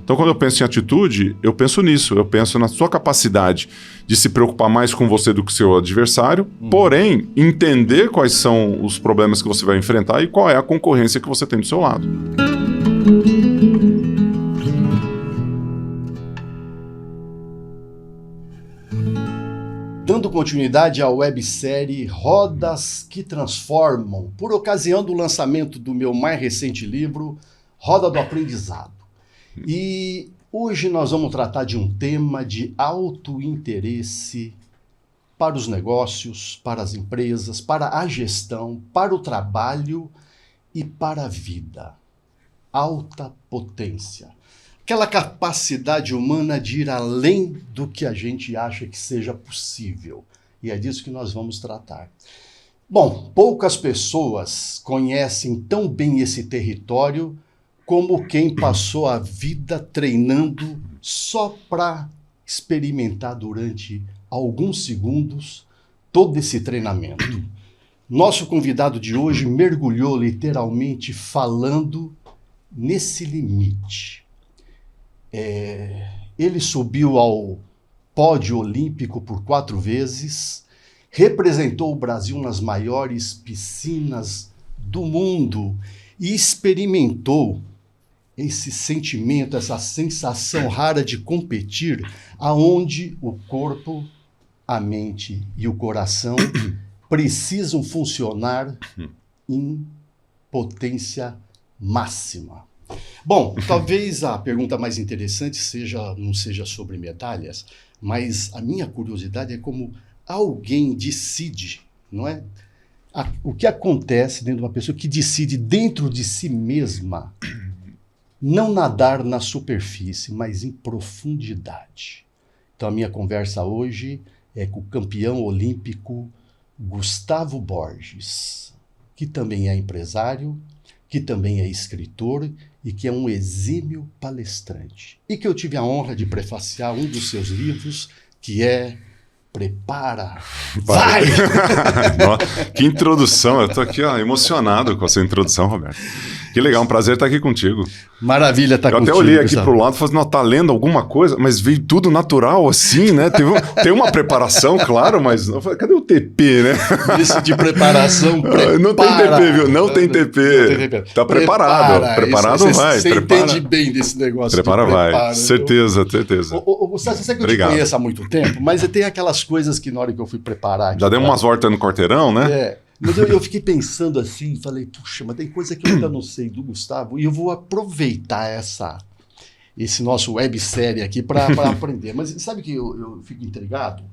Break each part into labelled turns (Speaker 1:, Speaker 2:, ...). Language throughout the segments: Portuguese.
Speaker 1: Então, quando eu penso em atitude, eu penso nisso. Eu penso na sua capacidade de se preocupar mais com você do que seu adversário, porém, entender quais são os problemas que você vai enfrentar e qual é a concorrência que você tem do seu lado.
Speaker 2: Dando continuidade à websérie Rodas que Transformam, por ocasião do lançamento do meu mais recente livro, Roda do Aprendizado. E hoje nós vamos tratar de um tema de alto interesse para os negócios, para as empresas, para a gestão, para o trabalho e para a vida. Alta potência. Aquela capacidade humana de ir além do que a gente acha que seja possível. E é disso que nós vamos tratar. Bom, poucas pessoas conhecem tão bem esse território como quem passou a vida treinando só para experimentar durante alguns segundos todo esse treinamento. Nosso convidado de hoje mergulhou literalmente falando nesse limite. Ele subiu ao pódio olímpico por 4 vezes, representou o Brasil nas maiores piscinas do mundo e experimentou esse sentimento, essa sensação rara de competir, aonde o corpo, a mente e o coração precisam funcionar em potência máxima. Bom, talvez a pergunta mais interessante não seja sobre medalhas, mas a minha curiosidade é como alguém decide, não é? O que acontece dentro de uma pessoa que decide dentro de si mesma não nadar na superfície, mas em profundidade. Então a minha conversa hoje é com o campeão olímpico Gustavo Borges, que também é empresário, que também é escritor e que é um exímio palestrante. E que eu tive a honra de prefaciar um dos seus livros, que é Prepara, vai!
Speaker 1: Que introdução, eu tô aqui emocionado com a sua introdução, Roberto. Que legal, um prazer estar aqui contigo.
Speaker 2: Maravilha estar contigo.
Speaker 1: Eu até olhei aqui para o lado e falei, não, tá lendo alguma coisa, mas veio tudo natural assim, né? Tem uma preparação, claro, mas eu falei, cadê o TP, né?
Speaker 2: Isso de preparação, prepara.
Speaker 1: Não tem TP, viu? Não tem TP. Tá preparado. Preparado vai.
Speaker 2: Você entende bem desse negócio.
Speaker 1: Prepara vai. Certeza, certeza.
Speaker 2: Gustavo, você sabe que eu te conheço há muito tempo, mas tem aquelas coisas que na hora que eu fui preparar...
Speaker 1: Já deu umas voltas no quarteirão, né?
Speaker 2: Mas eu fiquei pensando assim, falei, puxa, mas tem coisa que eu ainda não sei do Gustavo e eu vou aproveitar esse nosso websérie aqui para aprender. Mas sabe que eu fico intrigado?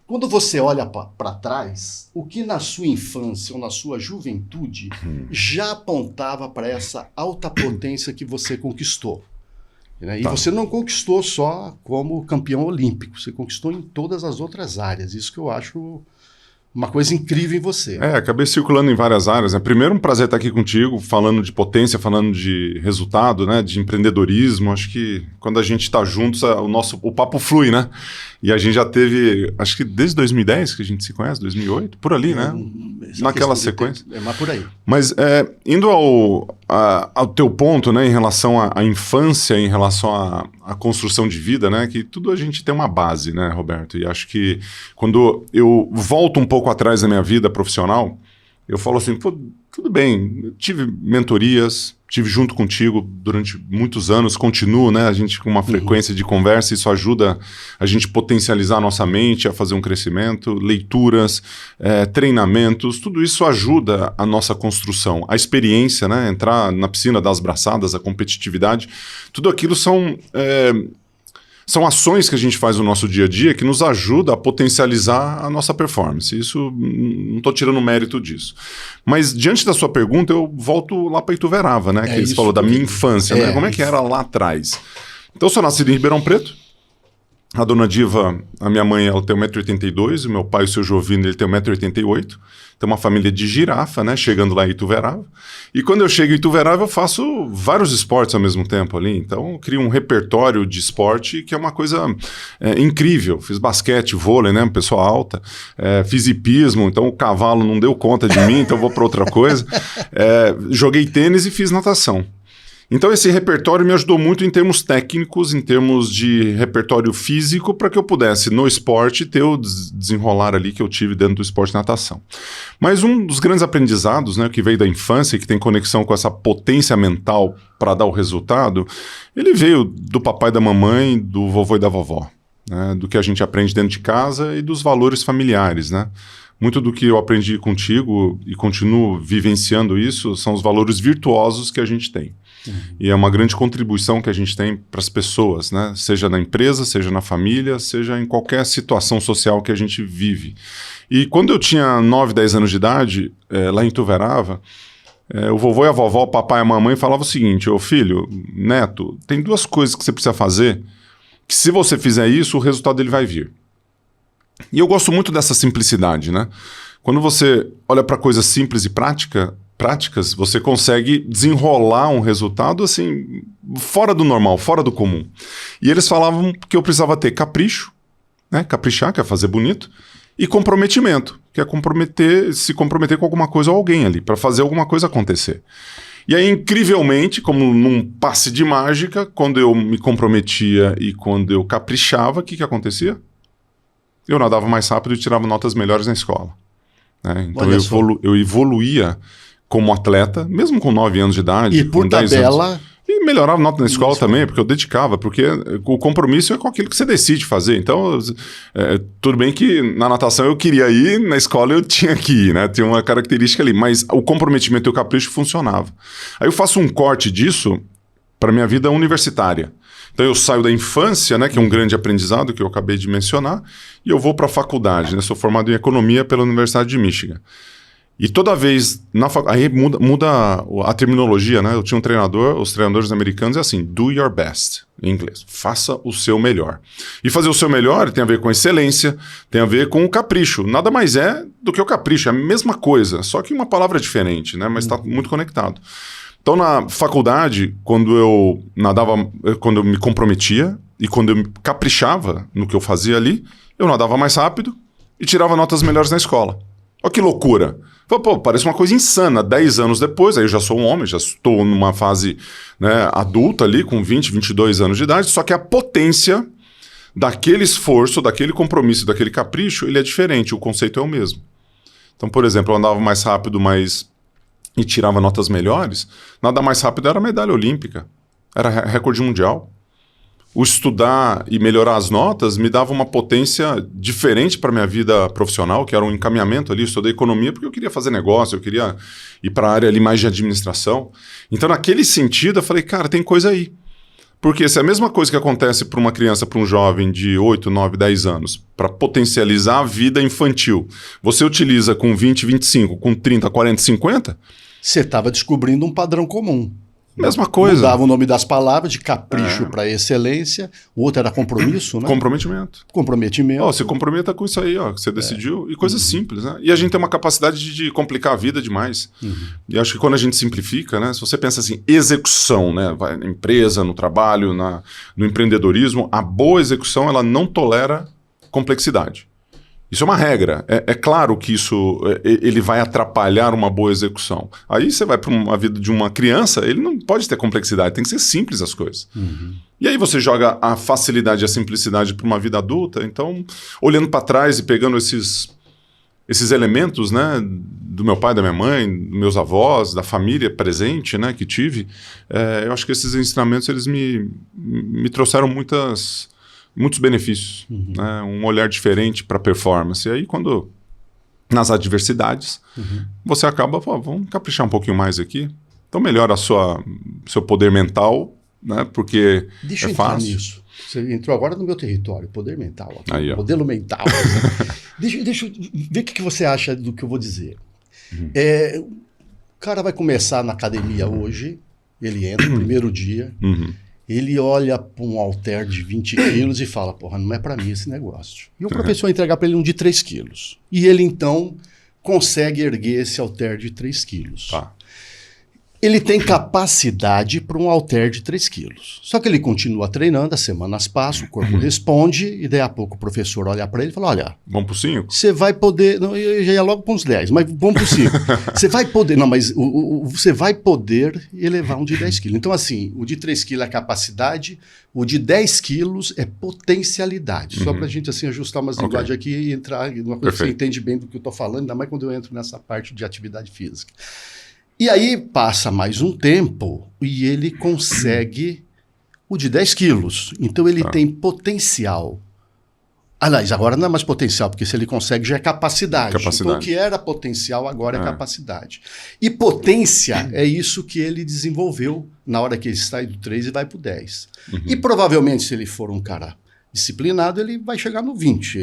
Speaker 2: Quando você olha para trás, o que na sua infância ou na sua juventude já apontava para essa alta potência que você conquistou? Né? E você não conquistou só como campeão olímpico, você conquistou em todas as outras áreas. Isso que eu acho... uma coisa incrível em você.
Speaker 1: Acabei circulando em várias áreas, né? Primeiro, um prazer estar aqui contigo, falando de potência, falando de resultado, né? De empreendedorismo. Acho que quando a gente está juntos, o papo flui, né? E a gente já teve, acho que desde 2010 que a gente se conhece, 2008, por ali, né? Naquela sequência.
Speaker 2: Mas por aí.
Speaker 1: Mas indo ao teu ponto, né? Em relação à infância, em relação à construção de vida, né? Que tudo a gente tem uma base, né, Roberto? E acho que quando eu volto um pouco atrás da minha vida profissional, eu falo assim, pô, tudo bem, eu tive mentorias, tive junto contigo durante muitos anos, continuo, né, a gente com uma frequência de conversa, isso ajuda a gente potencializar a nossa mente, a fazer um crescimento, leituras, treinamentos, tudo isso ajuda a nossa construção, a experiência, né, entrar na piscina das braçadas, a competitividade, tudo aquilo são ações que a gente faz no nosso dia a dia que nos ajuda a potencializar a nossa performance. Isso, não estou tirando mérito disso. Mas, diante da sua pergunta, eu volto lá para Ituverava, né? Que você falou da minha infância, né? Como é que era lá atrás? Então, eu sou nascido em Ribeirão Preto. A dona Diva, a minha mãe, ela tem 1,82 m, o meu pai, o seu Jovino, ele tem 1,88 m. Tem uma família de girafa, né? Chegando lá em Ituverava. E quando eu chego em Ituverava, eu faço vários esportes ao mesmo tempo ali. Então, eu crio um repertório de esporte que é uma coisa incrível. Fiz basquete, vôlei, né? Pessoa alta. Fiz hipismo, então o cavalo não deu conta de mim, então eu vou para outra coisa. Joguei tênis e fiz natação. Então esse repertório me ajudou muito em termos técnicos, em termos de repertório físico, para que eu pudesse, no esporte, ter o desenrolar ali que eu tive dentro do esporte de natação. Mas um dos grandes aprendizados, né, que veio da infância e que tem conexão com essa potência mental para dar o resultado, ele veio do papai e da mamãe, do vovô e da vovó, né, do que a gente aprende dentro de casa e dos valores familiares, né? Muito do que eu aprendi contigo e continuo vivenciando isso são os valores virtuosos que a gente tem. E é uma grande contribuição que a gente tem para as pessoas, né? Seja na empresa, seja na família, seja em qualquer situação social que a gente vive. E quando eu tinha 9, 10 anos de idade, lá em Ituverava, o vovô e a vovó, o papai e a mamãe falavam o seguinte: ô filho, neto, tem 2 coisas que você precisa fazer, que se você fizer isso, o resultado dele vai vir. E eu gosto muito dessa simplicidade, né? Quando você olha para coisas simples e práticas, você consegue desenrolar um resultado assim, fora do normal, fora do comum. E eles falavam que eu precisava ter capricho, né? Caprichar, que é fazer bonito, e comprometimento, que é se comprometer com alguma coisa ou alguém ali, para fazer alguma coisa acontecer. E aí, incrivelmente, como num passe de mágica, quando eu me comprometia e quando eu caprichava, o que acontecia? Eu nadava mais rápido e tirava notas melhores na escola. Né? Então eu evoluía como atleta, mesmo com 9 anos de idade.
Speaker 2: E por
Speaker 1: com 10
Speaker 2: tabela...
Speaker 1: anos. E melhorava nota na escola também, porque eu dedicava, porque o compromisso é com aquilo que você decide fazer. Então, tudo bem que na natação eu queria ir, na escola eu tinha que ir, né? Tinha uma característica ali, mas o comprometimento e o capricho funcionava. Aí eu faço um corte disso para minha vida universitária. Então eu saio da infância, né, que é um grande aprendizado que eu acabei de mencionar, e eu vou para a faculdade, né? Sou formado em economia pela Universidade de Michigan. E toda vez, aí muda a terminologia, né? Eu tinha um treinador, os treinadores americanos é assim, do your best, em inglês. Faça o seu melhor. E fazer o seu melhor tem a ver com excelência, tem a ver com o capricho. Nada mais é do que o capricho, é a mesma coisa, só que uma palavra diferente, né? Mas está muito conectado. Então, na faculdade, quando eu nadava, quando eu me comprometia e quando eu me caprichava no que eu fazia ali, eu nadava mais rápido e tirava notas melhores na escola. Olha que loucura. Pô, parece uma coisa insana. 10 anos depois, aí eu já sou um homem, já estou numa fase, né, adulta ali, com 20, 22 anos de idade, só que a potência daquele esforço, daquele compromisso, daquele capricho, ele é diferente, o conceito é o mesmo. Então, por exemplo, eu andava mais rápido, e tirava notas melhores, nada mais rápido era a medalha olímpica, era recorde mundial. O estudar e melhorar as notas me dava uma potência diferente para a minha vida profissional, que era um encaminhamento ali. Eu estudei economia porque eu queria fazer negócio, eu queria ir para a área ali mais de administração. Então, naquele sentido, eu falei, cara, tem coisa aí. Porque se é a mesma coisa que acontece para uma criança, para um jovem de 8, 9, 10 anos, para potencializar a vida infantil, você utiliza com 20, 25, com 30, 40, 50...
Speaker 2: Você estava descobrindo um padrão comum.
Speaker 1: Mesma coisa.
Speaker 2: Mudava o nome das palavras, de capricho para excelência. O outro era compromisso, né?
Speaker 1: Comprometimento.
Speaker 2: Comprometimento.
Speaker 1: Se comprometa com isso aí, que você decidiu. E coisas simples, né? E a gente tem uma capacidade de complicar a vida demais. E acho que quando a gente simplifica, né? Se você pensa assim, execução, né? Vai na empresa, no trabalho, no empreendedorismo, a boa execução, ela não tolera complexidade. Isso é uma regra. É claro que isso ele vai atrapalhar uma boa execução. Aí você vai para a vida de uma criança, ele não pode ter complexidade, tem que ser simples as coisas. E aí você joga a facilidade e a simplicidade para uma vida adulta. Então, olhando para trás e pegando esses elementos, né, do meu pai, da minha mãe, dos meus avós, da família presente, né, que tive, eu acho que esses ensinamentos eles me trouxeram muitos benefícios, né? Um olhar diferente para a performance. E aí, quando nas adversidades, você acaba, vamos caprichar um pouquinho mais aqui. Então, melhora seu poder mental, né? Porque
Speaker 2: Deixa eu entrar nisso. Você entrou agora no meu território, poder mental. Aqui,
Speaker 1: aí,
Speaker 2: modelo mental. Deixa eu ver o que você acha do que eu vou dizer. O cara vai começar na academia hoje, ele entra no primeiro dia, ele olha para um halter de 20 quilos e fala, porra, não é para mim esse negócio. E o professor vai entregar para ele um de 3 quilos. E ele, então, consegue erguer esse halter de 3 quilos.
Speaker 1: Tá.
Speaker 2: Ele tem capacidade para um halter de 3 quilos. Só que ele continua treinando, as semanas passam, o corpo responde, e daí a pouco o professor olha para ele e fala, olha...
Speaker 1: Vamos pro 5?
Speaker 2: Você vai poder... Não, eu já ia logo para uns 10, mas vamos pro 5. Você vai poder... Não, mas você vai poder elevar um de 10 quilos. Então, assim, o de 3 quilos é capacidade, o de 10 quilos é potencialidade. Só para a gente, assim, ajustar umas linguagens aqui e entrar em uma coisa que você entende bem do que eu estou falando, ainda mais quando eu entro nessa parte de atividade física. E aí passa mais um tempo e ele consegue o de 10 quilos. Então ele tem potencial. Aliás, agora não é mais potencial, porque se ele consegue já é capacidade. Então o que era potencial agora é capacidade. E potência é isso que ele desenvolveu na hora que ele sai do 3 e vai para o 10. E provavelmente se ele for um cara disciplinado, ele vai chegar no 20.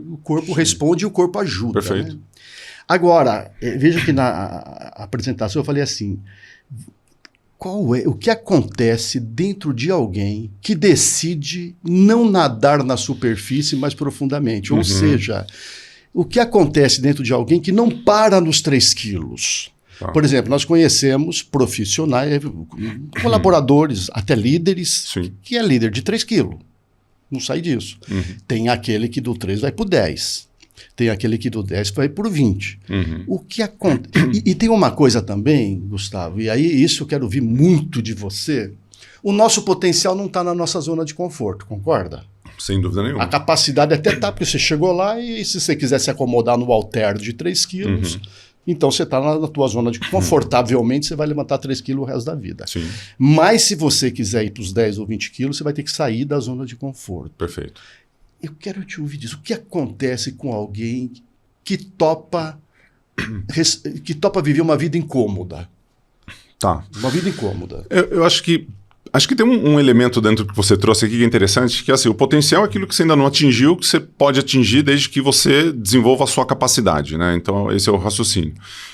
Speaker 2: O corpo responde e o corpo ajuda.
Speaker 1: Perfeito.
Speaker 2: Né? Agora, veja que na apresentação eu falei assim, o que acontece dentro de alguém que decide não nadar na superfície mais profundamente? Ou seja, o que acontece dentro de alguém que não para nos 3 quilos? Por exemplo, nós conhecemos profissionais, colaboradores, até líderes, que é líder de 3 quilos. Não sai disso. Tem aquele que do 3 vai para o 10. Tem aquele que do 10 vai por 20. O que acontece? E tem uma coisa também, Gustavo, e aí isso eu quero ouvir muito de você. O nosso potencial não está na nossa zona de conforto, concorda?
Speaker 1: Sem dúvida nenhuma.
Speaker 2: A capacidade até está, porque você chegou lá e se você quiser se acomodar no halter de 3 quilos, então você está na tua zona de confortavelmente, você vai levantar 3 quilos o resto da vida.
Speaker 1: Sim.
Speaker 2: Mas se você quiser ir para os 10 ou 20 quilos, você vai ter que sair da zona de conforto.
Speaker 1: Perfeito.
Speaker 2: Eu quero te ouvir disso. O que acontece com alguém que topa viver uma vida incômoda?
Speaker 1: Tá.
Speaker 2: Uma vida incômoda.
Speaker 1: Eu acho que tem um elemento dentro que você trouxe aqui que é interessante, que é assim, o potencial é aquilo que você ainda não atingiu, que você pode atingir desde que você desenvolva a sua capacidade, né? Então, esse é o raciocínio.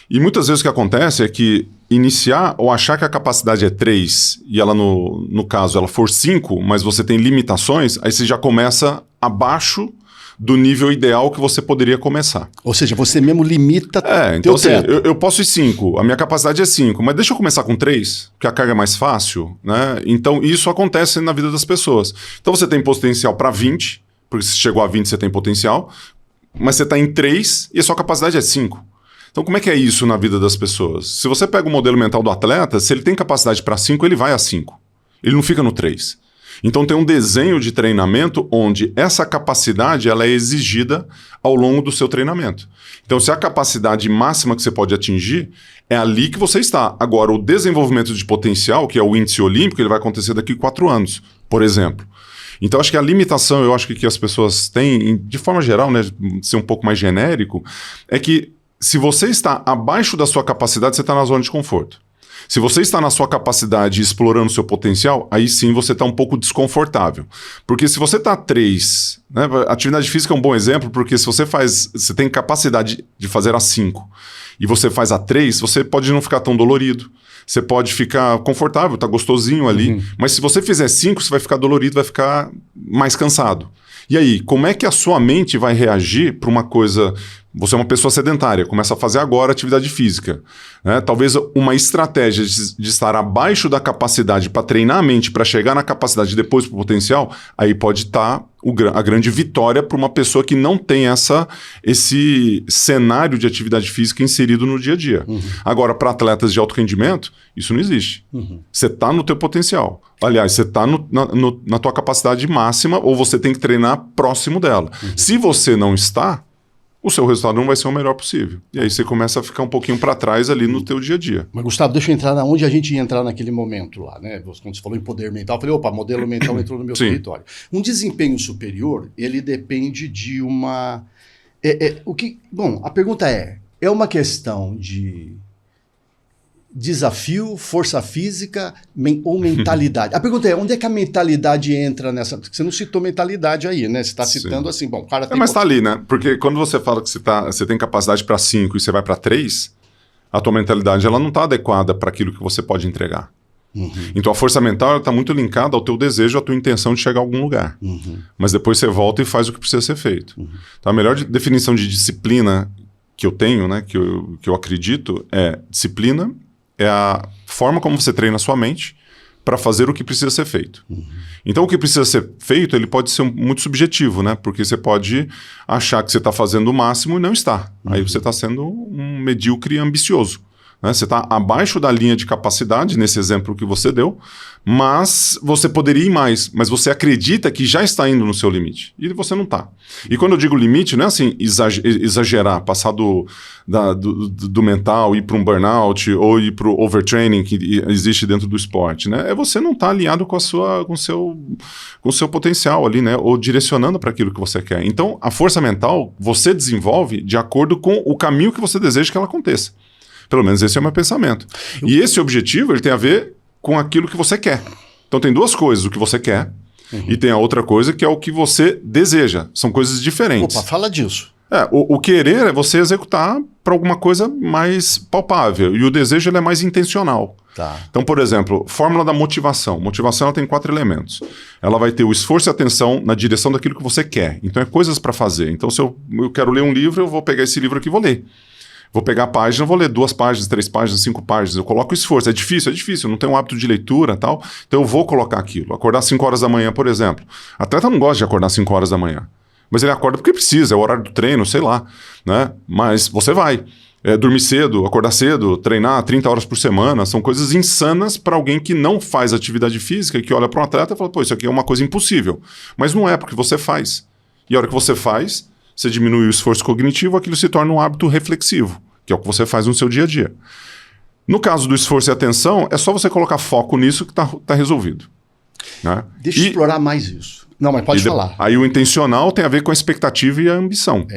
Speaker 1: E muitas vezes o que acontece é que iniciar ou achar que a capacidade é 3 e ela, no caso, ela for 5, mas você tem limitações, aí você já começa abaixo do nível ideal que você poderia começar.
Speaker 2: Ou seja, você mesmo limita
Speaker 1: então assim, eu posso ir 5, a minha capacidade é 5, mas deixa eu começar com 3, porque a carga é mais fácil, né? Então isso acontece na vida das pessoas. Então você tem potencial para 20, porque se chegou a 20 você tem potencial, mas você está em 3 e a sua capacidade é 5. Então como é que é isso na vida das pessoas? Se você pega o modelo mental do atleta, se ele tem capacidade para 5, ele vai a 5. Ele não fica no 3. Então tem um desenho de treinamento onde essa capacidade ela é exigida ao longo do seu treinamento. Então se a capacidade máxima que você pode atingir, é ali que você está. Agora o desenvolvimento de potencial, que é o índice olímpico, ele vai acontecer daqui a 4 anos, por exemplo. Então acho que a limitação, eu acho que as pessoas têm, de forma geral, né, ser um pouco mais genérico, é que se você está abaixo da sua capacidade, você está na zona de conforto. Se você está na sua capacidade explorando o seu potencial, aí sim você está um pouco desconfortável. Porque se você está a 3, né, atividade física é um bom exemplo, porque se você tem capacidade de fazer a 5 e você faz a 3, você pode não ficar tão dolorido. Você pode ficar confortável, tá gostosinho ali. Mas se você fizer 5, você vai ficar dolorido, vai ficar mais cansado. E aí, como é que a sua mente vai reagir para uma coisa... Você é uma pessoa sedentária, começa a fazer agora atividade física. Né? Talvez uma estratégia de estar abaixo da capacidade para treinar a mente, para chegar na capacidade e depois para o potencial, aí pode estar a grande vitória para uma pessoa que não tem esse cenário de atividade física inserido no dia a dia. Agora, para atletas de alto rendimento, isso não existe. Você está no teu potencial. Aliás, você está na tua capacidade máxima ou você tem que treinar próximo dela. Se você não está, o seu resultado não vai ser o melhor possível. E aí você começa a ficar um pouquinho para trás ali no teu dia a dia.
Speaker 2: Mas, Gustavo, deixa eu entrar onde a gente ia entrar naquele momento lá, né? Quando você falou em poder mental, eu falei, opa, modelo mental entrou no meu território. Um desempenho superior, ele depende de uma... Bom, a pergunta é uma questão de desafio, força física ou mentalidade? A pergunta é, onde é que a mentalidade entra nessa? Porque você não citou mentalidade aí, né? Você está citando assim, bom, o cara tem...
Speaker 1: Mas está ali, né? Porque quando você fala que você tem capacidade para 5 e você vai para 3, a tua mentalidade ela não está adequada para aquilo que você pode entregar. Então a força mental está muito linkada ao teu desejo, à tua intenção de chegar a algum lugar. Mas depois você volta e faz o que precisa ser feito. Então a melhor definição de disciplina que eu tenho, né, que eu acredito, é disciplina é a forma como você treina a sua mente para fazer o que precisa ser feito. Então, o que precisa ser feito, ele pode ser muito subjetivo, né? Porque você pode achar que você está fazendo o máximo e não está. Aí você está sendo um medíocre ambicioso. Né? Você está abaixo da linha de capacidade, nesse exemplo que você deu, mas você poderia ir mais, mas você acredita que já está indo no seu limite, e você não está. E quando eu digo limite, não é assim exagerar, passar do mental, ir para um burnout, ou ir para o overtraining que existe dentro do esporte, né? É você não estar alinhado com o seu potencial ali, né? Ou direcionando para aquilo que você quer. Então, a força mental, você desenvolve de acordo com o caminho que você deseja que ela aconteça. Pelo menos esse é o meu pensamento. E esse objetivo, ele tem a ver com aquilo que você quer. Então tem duas coisas, o que você quer e tem a outra coisa que é o que você deseja. São coisas diferentes.
Speaker 2: Opa, fala disso.
Speaker 1: O querer é você executar para alguma coisa mais palpável e o desejo ele é mais intencional.
Speaker 2: Tá.
Speaker 1: Então, por exemplo, fórmula da motivação. Motivação ela tem 4 elementos. Ela vai ter o esforço e atenção na direção daquilo que você quer. Então é coisas para fazer. Então se eu quero ler um livro, eu vou pegar esse livro aqui e vou ler. Vou pegar a página, vou ler 2 páginas, 3 páginas, 5 páginas. Eu coloco esforço. É difícil, eu não tenho um hábito de leitura e tal. Então eu vou colocar aquilo. Acordar às 5 horas da manhã, por exemplo. Atleta não gosta de acordar às 5 horas da manhã. Mas ele acorda porque precisa, é o horário do treino, sei lá. Né? Mas você vai. Dormir cedo, acordar cedo, treinar 30 horas por semana. São coisas insanas para alguém que não faz atividade física e que olha para um atleta e fala, pô, isso aqui é uma coisa impossível. Mas não é, porque você faz. E a hora que você faz, você diminui o esforço cognitivo, aquilo se torna um hábito reflexivo, que é o que você faz no seu dia a dia. No caso do esforço e atenção, é só você colocar foco nisso que tá resolvido. Né?
Speaker 2: Deixa eu explorar mais isso. Não, mas pode falar.
Speaker 1: Aí o intencional tem a ver com a expectativa e a ambição.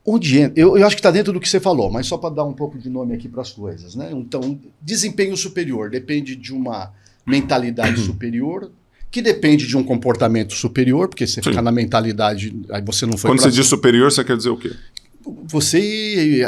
Speaker 2: Onde entra, eu acho que está dentro do que você falou, mas só para dar um pouco de nome aqui para as coisas. Né? Então, desempenho superior depende de uma mentalidade superior, que depende de um comportamento superior, porque você fica na mentalidade, aí você não foi...
Speaker 1: Quando você diz superior, você quer dizer o quê?
Speaker 2: Você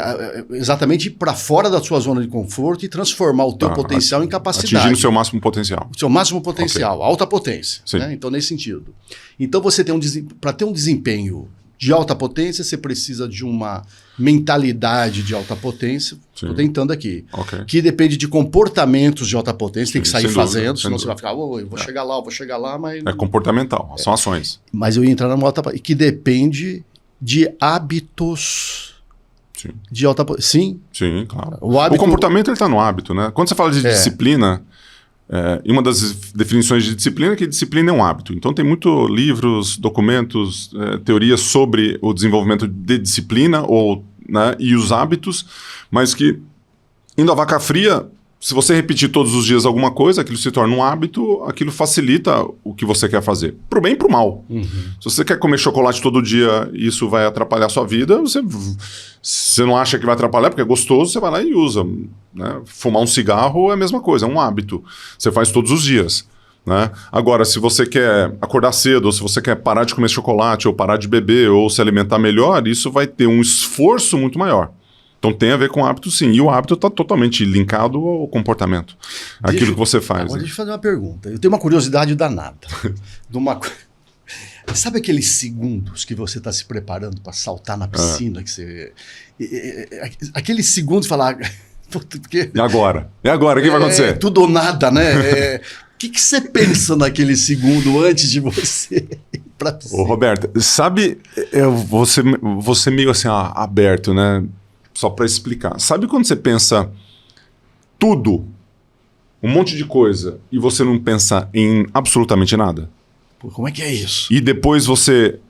Speaker 2: exatamente ir para fora da sua zona de conforto e transformar o teu potencial em capacidade.
Speaker 1: Atingindo o seu máximo potencial.
Speaker 2: O seu máximo potencial, alta potência. Né? Então, nesse sentido. Então, você tem para ter um desempenho de alta potência, você precisa de uma mentalidade de alta potência. Estou tentando aqui. Que depende de comportamentos de alta potência. Tem que sair fazendo, senão você vai ficar, eu vou chegar lá, mas...
Speaker 1: É comportamental, são ações.
Speaker 2: Mas eu ia entrar numa alta potência. Que depende de hábitos de alta potência. Sim,
Speaker 1: claro. O comportamento está no hábito, né? Quando você fala de disciplina, e uma das definições de disciplina é que disciplina é um hábito. Então tem muitos livros, documentos, teorias sobre o desenvolvimento de disciplina né, e os hábitos, mas que, indo à vaca fria, se você repetir todos os dias alguma coisa, aquilo se torna um hábito, aquilo facilita o que você quer fazer. Pro bem e pro mal. Se você quer comer chocolate todo dia e isso vai atrapalhar a sua vida, você não acha que vai atrapalhar porque é gostoso, você vai lá e usa. Né? Fumar um cigarro é a mesma coisa, é um hábito. Você faz todos os dias. Né? Agora, se você quer acordar cedo, ou se você quer parar de comer chocolate, ou parar de beber, ou se alimentar melhor, isso vai ter um esforço muito maior. Então tem a ver com o hábito, sim. E o hábito está totalmente linkado ao comportamento. Aquilo que você faz.
Speaker 2: Agora deixa eu fazer uma pergunta. Eu tenho uma curiosidade danada. Sabe aqueles segundos que você está se preparando para saltar na piscina? Que você... Aqueles segundos falar... Porque...
Speaker 1: E agora? O que vai acontecer?
Speaker 2: Tudo ou nada, né? O que você pensa naquele segundo antes de você ir pra piscina?
Speaker 1: Ô, Roberto, sabe... Você meio assim, aberto, né? Só para explicar. Sabe quando você pensa tudo, um monte de coisa, e você não pensa em absolutamente nada?
Speaker 2: Pô, como é que é isso?
Speaker 1: E depois você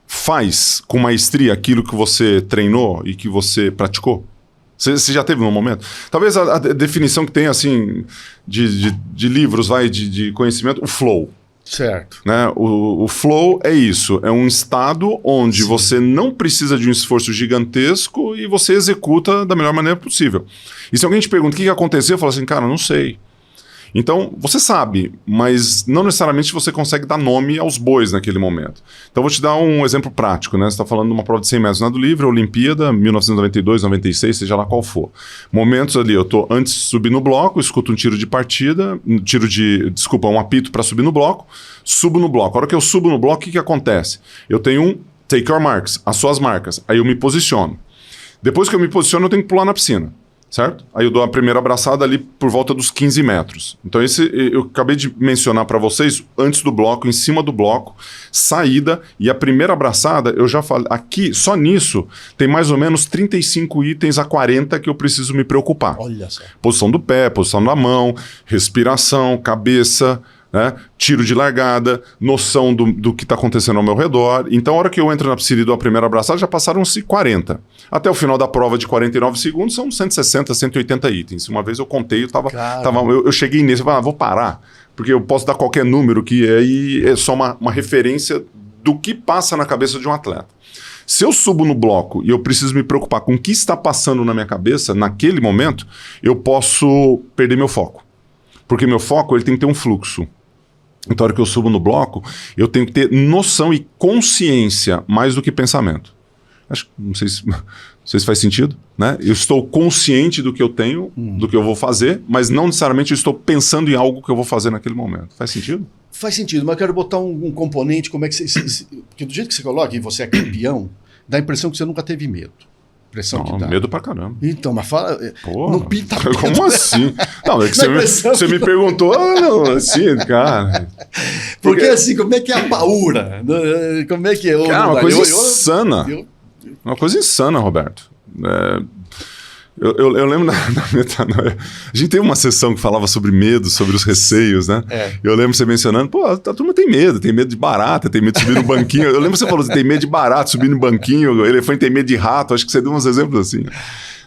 Speaker 1: faz com maestria aquilo que você treinou e que você praticou? Você já teve um momento? Talvez a definição que tem, assim, de livros, de conhecimento, o flow.
Speaker 2: Certo.
Speaker 1: Né? O flow é isso, é um estado onde você não precisa de um esforço gigantesco e você executa da melhor maneira possível. E se alguém te pergunta o que aconteceu, eu falo assim, cara, não sei. Então, você sabe, mas não necessariamente você consegue dar nome aos bois naquele momento. Então, vou te dar um exemplo prático, né? Você está falando de uma prova de 100 metros, do livro, Olimpíada, 1992, 96, seja lá qual for. Momentos ali, eu tô antes de subir no bloco, escuto um tiro de partida, um apito para subir no bloco, subo no bloco. A hora que eu subo no bloco, o que acontece? Eu tenho um take your marks, as suas marcas. Aí eu me posiciono. Depois que eu me posiciono, eu tenho que pular na piscina. certo? Aí eu dou a primeira abraçada ali por volta dos 15 metros. Então esse eu acabei de mencionar para vocês antes do bloco, em cima do bloco, saída, e a primeira abraçada, eu já falei, aqui, só nisso, tem mais ou menos 35 itens a 40 que eu preciso me preocupar.
Speaker 2: Olha só.
Speaker 1: Posição do pé, posição da mão, respiração, cabeça, né? Tiro de largada, noção do que está acontecendo ao meu redor. Então, a hora que eu entro na piscina e dou a primeira abraçada, já passaram-se 40. Até o final da prova de 49 segundos, são 160, 180 itens. Uma vez eu contei, eu cheguei nesse, eu falei, vou parar, porque eu posso dar qualquer número que aí é só uma referência do que passa na cabeça de um atleta. Se eu subo no bloco e eu preciso me preocupar com o que está passando na minha cabeça naquele momento, eu posso perder meu foco. Porque meu foco ele tem que ter um fluxo. Então, a hora que eu subo no bloco, eu tenho que ter noção e consciência mais do que pensamento. Não sei se faz sentido, né? Eu estou consciente do que eu tenho, do que eu vou fazer, mas não necessariamente eu estou pensando em algo que eu vou fazer naquele momento. Faz sentido?
Speaker 2: Faz sentido, mas eu quero botar um componente, como é que porque do jeito que você coloca, e você é campeão, dá a impressão que você nunca teve medo. Impressão que dá.
Speaker 1: Medo pra caramba.
Speaker 2: Então, mas fala.
Speaker 1: Pô,
Speaker 2: não pinta
Speaker 1: como assim? Não, é que você me perguntou, assim, cara.
Speaker 2: Porque assim, como é que é a paura? Como é que é?
Speaker 1: Cara, uma coisa insana. Uma coisa insana, Roberto. Eu lembro na metanoia. A gente tem uma sessão que falava sobre medo, sobre os receios, né? Eu lembro você mencionando, pô, a turma tem medo de barata, tem medo de subir no banquinho. Eu lembro que você falou, tem medo de barata, subir no banquinho, o elefante tem medo de rato, acho que você deu uns exemplos assim.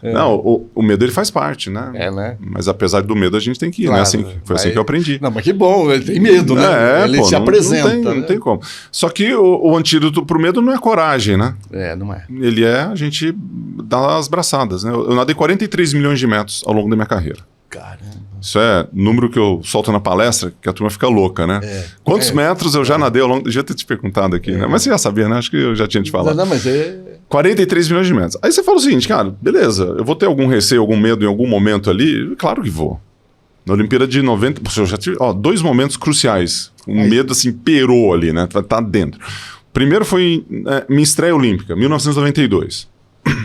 Speaker 1: Não, o medo ele faz parte, né?
Speaker 2: Né?
Speaker 1: Mas apesar do medo a gente tem que ir,
Speaker 2: claro,
Speaker 1: né? Foi assim que eu aprendi.
Speaker 2: Não, mas que bom, ele tem medo, né? Ele se apresenta.
Speaker 1: Não tem como. Só que o antídoto pro medo não é coragem, né?
Speaker 2: Não é.
Speaker 1: Ele é a gente dar as braçadas, né? Eu nadei 43 milhões de metros ao longo da minha carreira.
Speaker 2: Caramba.
Speaker 1: Isso é número que eu solto na palestra, que a turma fica louca, né? Quantos metros eu já nadei ao longo... Devia ter te perguntado aqui, né? Mas você já sabia, né? Acho que eu já tinha te falado.
Speaker 2: Não, mas
Speaker 1: 43 milhões de metros. Aí você fala o seguinte, cara, beleza, eu vou ter algum receio, algum medo em algum momento ali? Claro que vou. Na Olimpíada de 90... Eu já tive 2 momentos cruciais. Medo, assim, perou ali, né? Tá dentro. Primeiro foi minha estreia olímpica, 1992.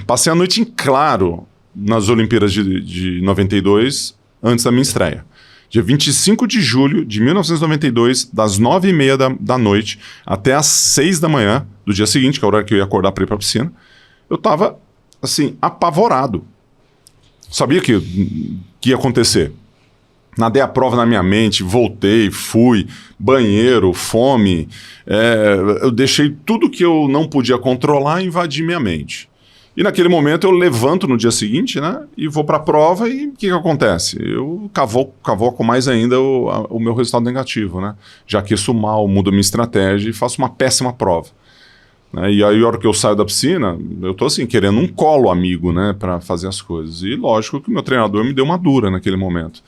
Speaker 1: Passei a noite em claro nas Olimpíadas de 92, antes da minha estreia. Dia 25 de julho de 1992, das 9h30 da noite até as 6 da manhã do dia seguinte, que é a hora que eu ia acordar para ir para a piscina, eu estava, assim, apavorado. Sabia que ia acontecer. Nadei a prova na minha mente, voltei, fui, banheiro, fome. Eu deixei tudo que eu não podia controlar invadir minha mente. E naquele momento eu levanto no dia seguinte, né? E vou para a prova e o que acontece? Eu cavoco mais ainda o meu resultado negativo, né? Já aqueço mal, mudo a minha estratégia e faço uma péssima prova. Né? E aí, a hora que eu saio da piscina, eu tô assim, querendo um colo amigo, né? Para fazer as coisas. E lógico que o meu treinador me deu uma dura naquele momento.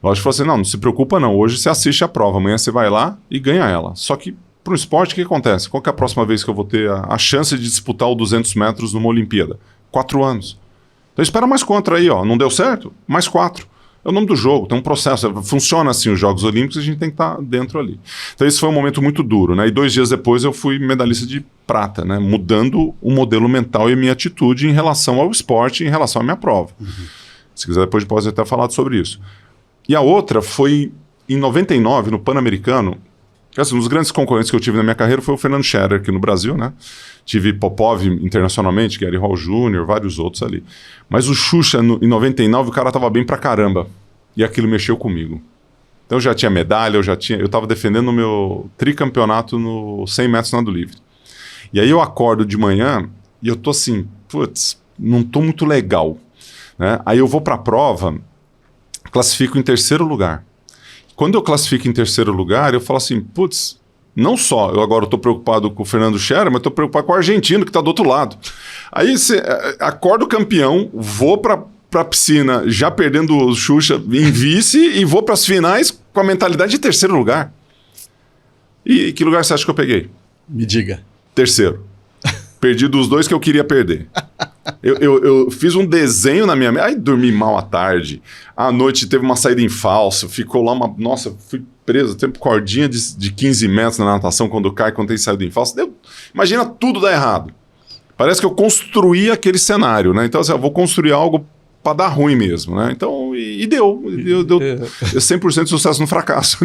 Speaker 1: Lógico que falou assim, não se preocupa não, hoje você assiste a prova, amanhã você vai lá e ganha ela. Só que para o esporte, o que acontece? Qual que é a próxima vez que eu vou ter a chance de disputar o 200 metros numa Olimpíada? 4 anos. Então espera mais 4 aí, ó. Não deu certo? Mais 4. É o nome do jogo, tem um processo. Funciona assim os Jogos Olímpicos e a gente tem que estar dentro ali. Então esse foi um momento muito duro, né? E 2 dias depois eu fui medalhista de prata, né? Mudando o modelo mental e a minha atitude em relação ao esporte, em relação à minha prova. Se quiser depois pode até falar sobre isso. E a outra foi em 99, no Pan-Americano. Um dos grandes concorrentes que eu tive na minha carreira foi o Fernando Scherer aqui no Brasil, né? Tive Popov internacionalmente, Gary Hall Jr., vários outros ali. Mas o Xuxa, em 99, o cara tava bem pra caramba. E aquilo mexeu comigo. Então eu já tinha medalha, eu tava defendendo o meu tricampeonato no 100 metros nado livre. E aí eu acordo de manhã e eu tô assim, putz, não tô muito legal. Né? Aí eu vou pra prova, classifico em 3º lugar. Quando eu classifico em 3º lugar, eu falo assim, putz, não só eu agora estou preocupado com o Fernando Scherer, mas estou preocupado com o argentino que está do outro lado. Aí você acordo campeão, vou para a piscina já perdendo o Xuxa em vice e vou para as finais com a mentalidade de 3º lugar. E que lugar você acha que eu peguei?
Speaker 2: Me diga.
Speaker 1: 3º. Perdi dos 2 que eu queria perder. Eu fiz um desenho na minha mente. Aí dormi mal à tarde. À noite teve uma saída em falso. Ficou lá uma... Nossa, fui preso. Tempo cordinha de 15 metros na natação quando cai, quando tem saída em falso. Imagina tudo dar errado. Parece que eu construí aquele cenário, né? Então, assim, eu vou construir algo para dar ruim mesmo, né? Então, e deu 100% de sucesso no fracasso.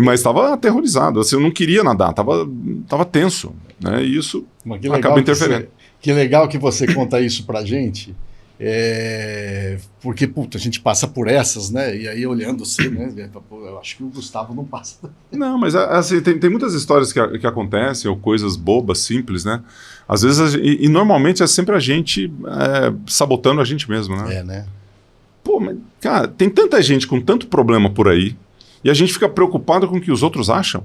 Speaker 1: Mas estava aterrorizado, assim, eu não queria nadar, tava tenso, né? E isso acaba interferindo.
Speaker 2: Que legal que você conta isso pra gente, porque, puta, a gente passa por essas, né? E aí olhando assim, né? Eu acho que o Gustavo não passa.
Speaker 1: Não, mas assim, tem muitas histórias que acontecem, ou coisas bobas, simples, né? Às vezes, e normalmente é sempre a gente sabotando a gente mesmo, né?
Speaker 2: Né?
Speaker 1: Pô, mas, cara, tem tanta gente com tanto problema por aí, e a gente fica preocupado com o que os outros acham,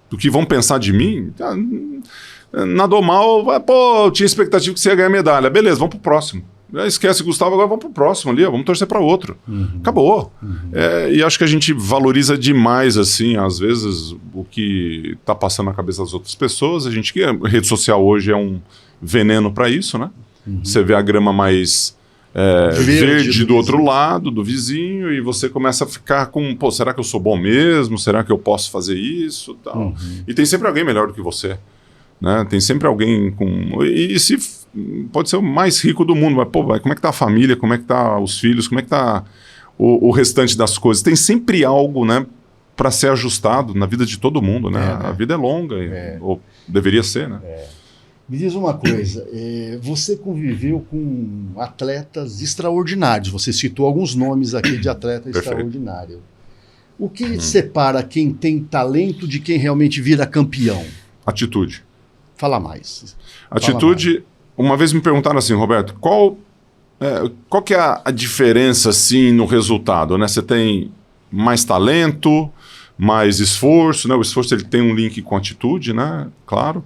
Speaker 1: do que vão pensar de mim. Nadou mal, pô, eu tinha expectativa que você ia ganhar medalha. Beleza, vamos pro próximo. Esquece Gustavo, agora vamos pro próximo ali, vamos torcer para outro. Acabou. E acho que a gente valoriza demais, assim, às vezes, o que tá passando na cabeça das outras pessoas. A rede social hoje é um veneno para isso, né? Você vê a grama mais verde do outro lado, do vizinho, e você começa a ficar com, pô, será que eu sou bom mesmo? Será que eu posso fazer isso? Tal. E tem sempre alguém melhor do que você. Né? Tem sempre alguém com... E se pode ser o mais rico do mundo, mas pô, como é que tá a família, como é que tá os filhos, como é que tá o restante das coisas? Tem sempre algo, né, para ser ajustado na vida de todo mundo, né? A vida é longa, ou deveria ser, né?
Speaker 2: Me diz uma coisa, você conviveu com atletas extraordinários, você citou alguns nomes aqui de atleta extraordinário. O que separa quem tem talento de quem realmente vira campeão?
Speaker 1: Atitude.
Speaker 2: Fala mais.
Speaker 1: Atitude, uma vez me perguntaram assim, Roberto, qual que é a diferença assim no resultado, né? Você tem mais talento, mais esforço, né? O esforço ele tem um link com atitude, né? Claro.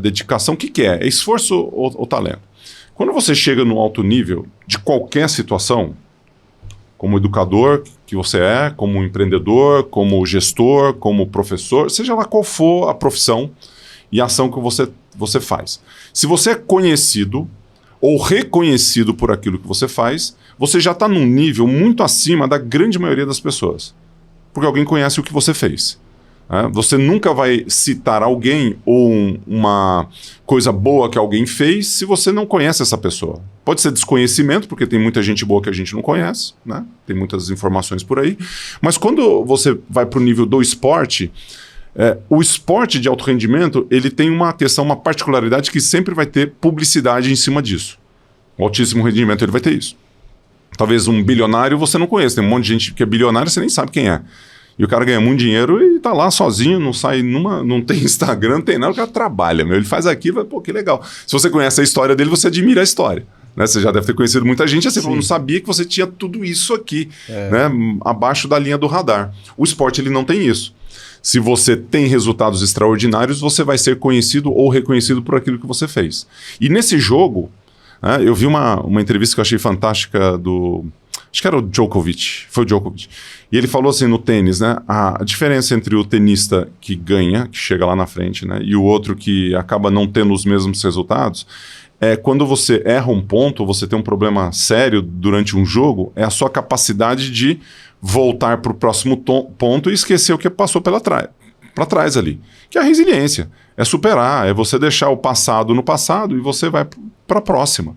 Speaker 1: Dedicação, o que é? É esforço ou talento? Quando você chega no alto nível de qualquer situação, como educador que você é, como empreendedor, como gestor, como professor, seja lá qual for a profissão e a ação que você faz. Se você é conhecido ou reconhecido por aquilo que você faz, você já está num nível muito acima da grande maioria das pessoas. Porque alguém conhece o que você fez. Você nunca vai citar alguém ou uma coisa boa que alguém fez se você não conhece essa pessoa. Pode ser desconhecimento, porque tem muita gente boa que a gente não conhece, né? Tem muitas informações por aí. Mas quando você vai para o nível do esporte, o esporte de alto rendimento ele tem uma particularidade que sempre vai ter publicidade em cima disso. O altíssimo rendimento ele vai ter isso. Talvez um bilionário você não conheça, tem um monte de gente que é bilionário e você nem sabe quem é. E o cara ganha muito dinheiro e tá lá sozinho, não sai não tem Instagram, não tem nada, o cara trabalha, ele faz aquilo, pô, que legal. Se você conhece a história dele, você admira a história. Né? Você já deve ter conhecido muita gente assim, não sabia que você tinha tudo isso aqui, né? Abaixo da linha do radar. O esporte ele não tem isso. Se você tem resultados extraordinários, você vai ser conhecido ou reconhecido por aquilo que você fez. E nesse jogo, eu vi uma entrevista que eu achei fantástica acho que era o Djokovic, foi o Djokovic. E ele falou assim no tênis, né? A diferença entre o tenista que ganha, que chega lá na frente, né? E o outro que acaba não tendo os mesmos resultados, quando você erra um ponto, você tem um problema sério durante um jogo, é a sua capacidade de voltar para o próximo ponto e esquecer o que passou para trás ali. Que é a resiliência. É superar, é você deixar o passado no passado e você vai para a próxima.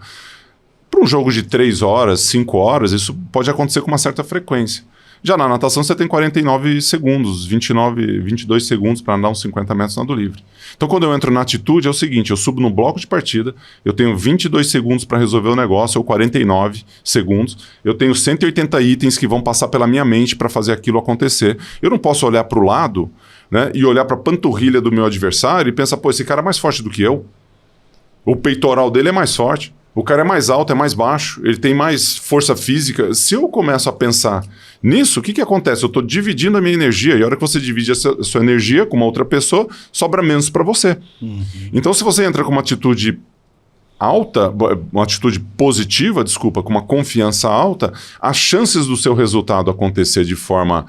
Speaker 1: Para um jogo de 3 horas, 5 horas, isso pode acontecer com uma certa frequência. Já na natação você tem 49 segundos, 22 segundos para andar uns 50 metros nado livre. Então quando eu entro na atitude é o seguinte, eu subo no bloco de partida, eu tenho 22 segundos para resolver o negócio, ou 49 segundos, eu tenho 180 itens que vão passar pela minha mente para fazer aquilo acontecer. Eu não posso olhar para o lado, né, e olhar para a panturrilha do meu adversário e pensar, pô, esse cara é mais forte do que eu, o peitoral dele é mais forte, o cara é mais alto, é mais baixo, ele tem mais força física. Se eu começo a pensar nisso, o que acontece? Eu estou dividindo a minha energia, e a hora que você divide a sua energia com uma outra pessoa, sobra menos para você. Então, se você entra com uma atitude alta, uma atitude positiva, com uma confiança alta, as chances do seu resultado acontecer de forma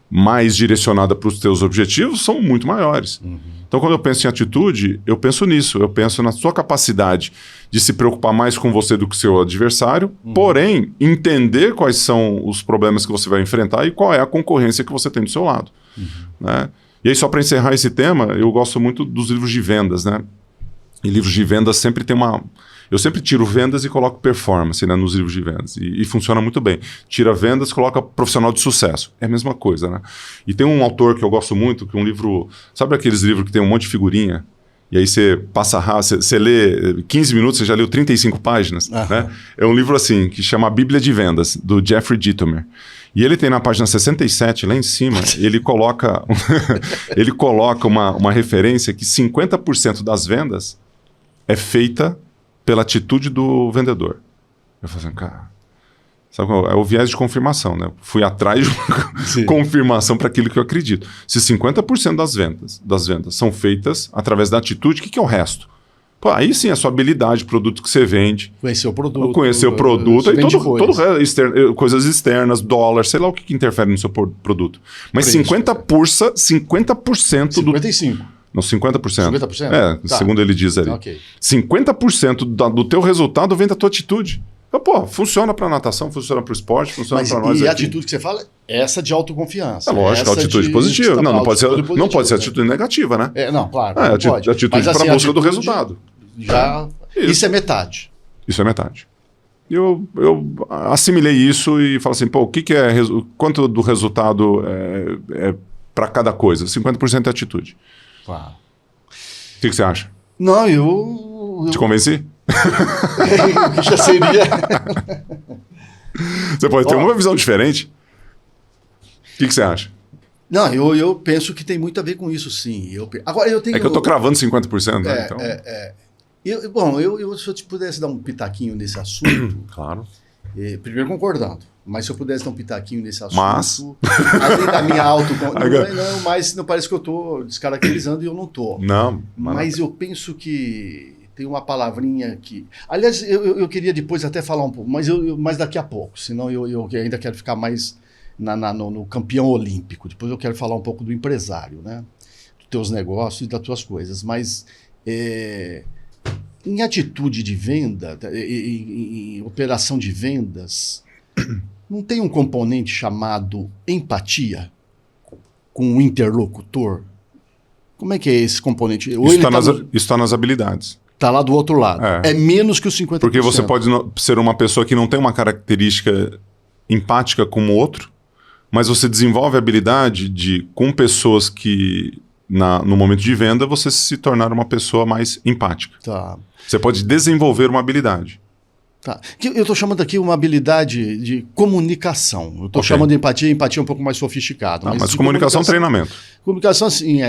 Speaker 1: mais direcionada para os teus objetivos são muito maiores. Então, quando eu penso em atitude, eu penso nisso. Eu penso na sua capacidade de se preocupar mais com você do que o seu adversário, porém, entender quais são os problemas que você vai enfrentar e qual é a concorrência que você tem do seu lado. Né? E aí, só para encerrar esse tema, eu gosto muito dos livros de vendas, né? E livros de vendas sempre tem uma... Eu sempre tiro vendas e coloco performance, né, nos livros de vendas. E funciona muito bem. Tira vendas, coloca profissional de sucesso. É a mesma coisa, né? E tem um autor que eu gosto muito, que é um livro... Sabe aqueles livros que tem um monte de figurinha? E aí você passa rápido, você lê 15 minutos, você já leu 35 páginas, né? É um livro assim, que chama A Bíblia de Vendas, do Jeffrey Gitomer. E ele tem na página 67, lá em cima, ele coloca, ele coloca uma referência que 50% das vendas é feita pela atitude do vendedor. Eu falo assim, cara... Sabe, é o viés de confirmação, né? Fui atrás de uma confirmação para aquilo que eu acredito. Se 50% das vendas são feitas através da atitude, o que é o resto? Pô, aí sim, a sua habilidade, produto que você vende.
Speaker 3: Conhecer o produto.
Speaker 1: Conhecer o produto. E todo externo, coisas externas, dólar, sei lá o que interfere no seu produto. Mas 50%
Speaker 3: 55%.
Speaker 1: Não, 50%.
Speaker 3: 50%?
Speaker 1: Tá. Segundo ele diz ali.
Speaker 3: Okay.
Speaker 1: 50% do teu resultado vem da tua atitude. Então, pô, funciona para natação, funciona para o esporte, funciona para nós.
Speaker 3: E a atitude que você fala é essa de autoconfiança.
Speaker 1: É lógico, atitude positiva. Não pode ser atitude negativa, né?
Speaker 3: Não, claro.
Speaker 1: Atitude para a busca do resultado.
Speaker 3: Isso é metade.
Speaker 1: Isso é metade. Eu assimilei isso e falo assim, pô, o que é... Quanto do resultado é para cada coisa? 50% é atitude.
Speaker 3: Claro.
Speaker 1: O que você acha?
Speaker 3: Não, eu...
Speaker 1: Te convenci?
Speaker 3: Já seria...
Speaker 1: Você pode ter uma visão diferente. O que você acha?
Speaker 3: Não, eu penso que tem muito a ver com isso, sim. Agora, eu tenho...
Speaker 1: É que eu tô cravando 50%, né? Então...
Speaker 3: Se eu te pudesse dar um pitaquinho nesse assunto...
Speaker 1: Claro.
Speaker 3: Primeiro concordando. Mas se eu pudesse dar um pitaquinho nesse assunto...
Speaker 1: Mas...
Speaker 3: Além da minha mas não parece que eu tô descaracterizando e eu não tô.
Speaker 1: Não.
Speaker 3: Mas eu penso que... Tem uma palavrinha aqui. Aliás, eu queria depois até falar um pouco, mas daqui a pouco. Senão eu ainda quero ficar mais no campeão olímpico. Depois eu quero falar um pouco do empresário, né? Dos teus negócios e das tuas coisas. Mas em atitude de venda, em operação de vendas, não tem um componente chamado empatia com o interlocutor? Como é que é esse componente?
Speaker 1: Isso está nas habilidades.
Speaker 3: Está lá do outro lado. É menos que os 50%.
Speaker 1: Porque você pode ser uma pessoa que não tem uma característica empática como o outro, mas você desenvolve a habilidade de, com pessoas que, no momento de venda, você se tornar uma pessoa mais empática.
Speaker 3: Tá.
Speaker 1: Você pode desenvolver uma habilidade.
Speaker 3: Tá. Eu estou chamando aqui uma habilidade de comunicação. Eu estou chamando de empatia é um pouco mais sofisticado.
Speaker 1: Mas comunicação é treinamento.
Speaker 3: Comunicação, assim,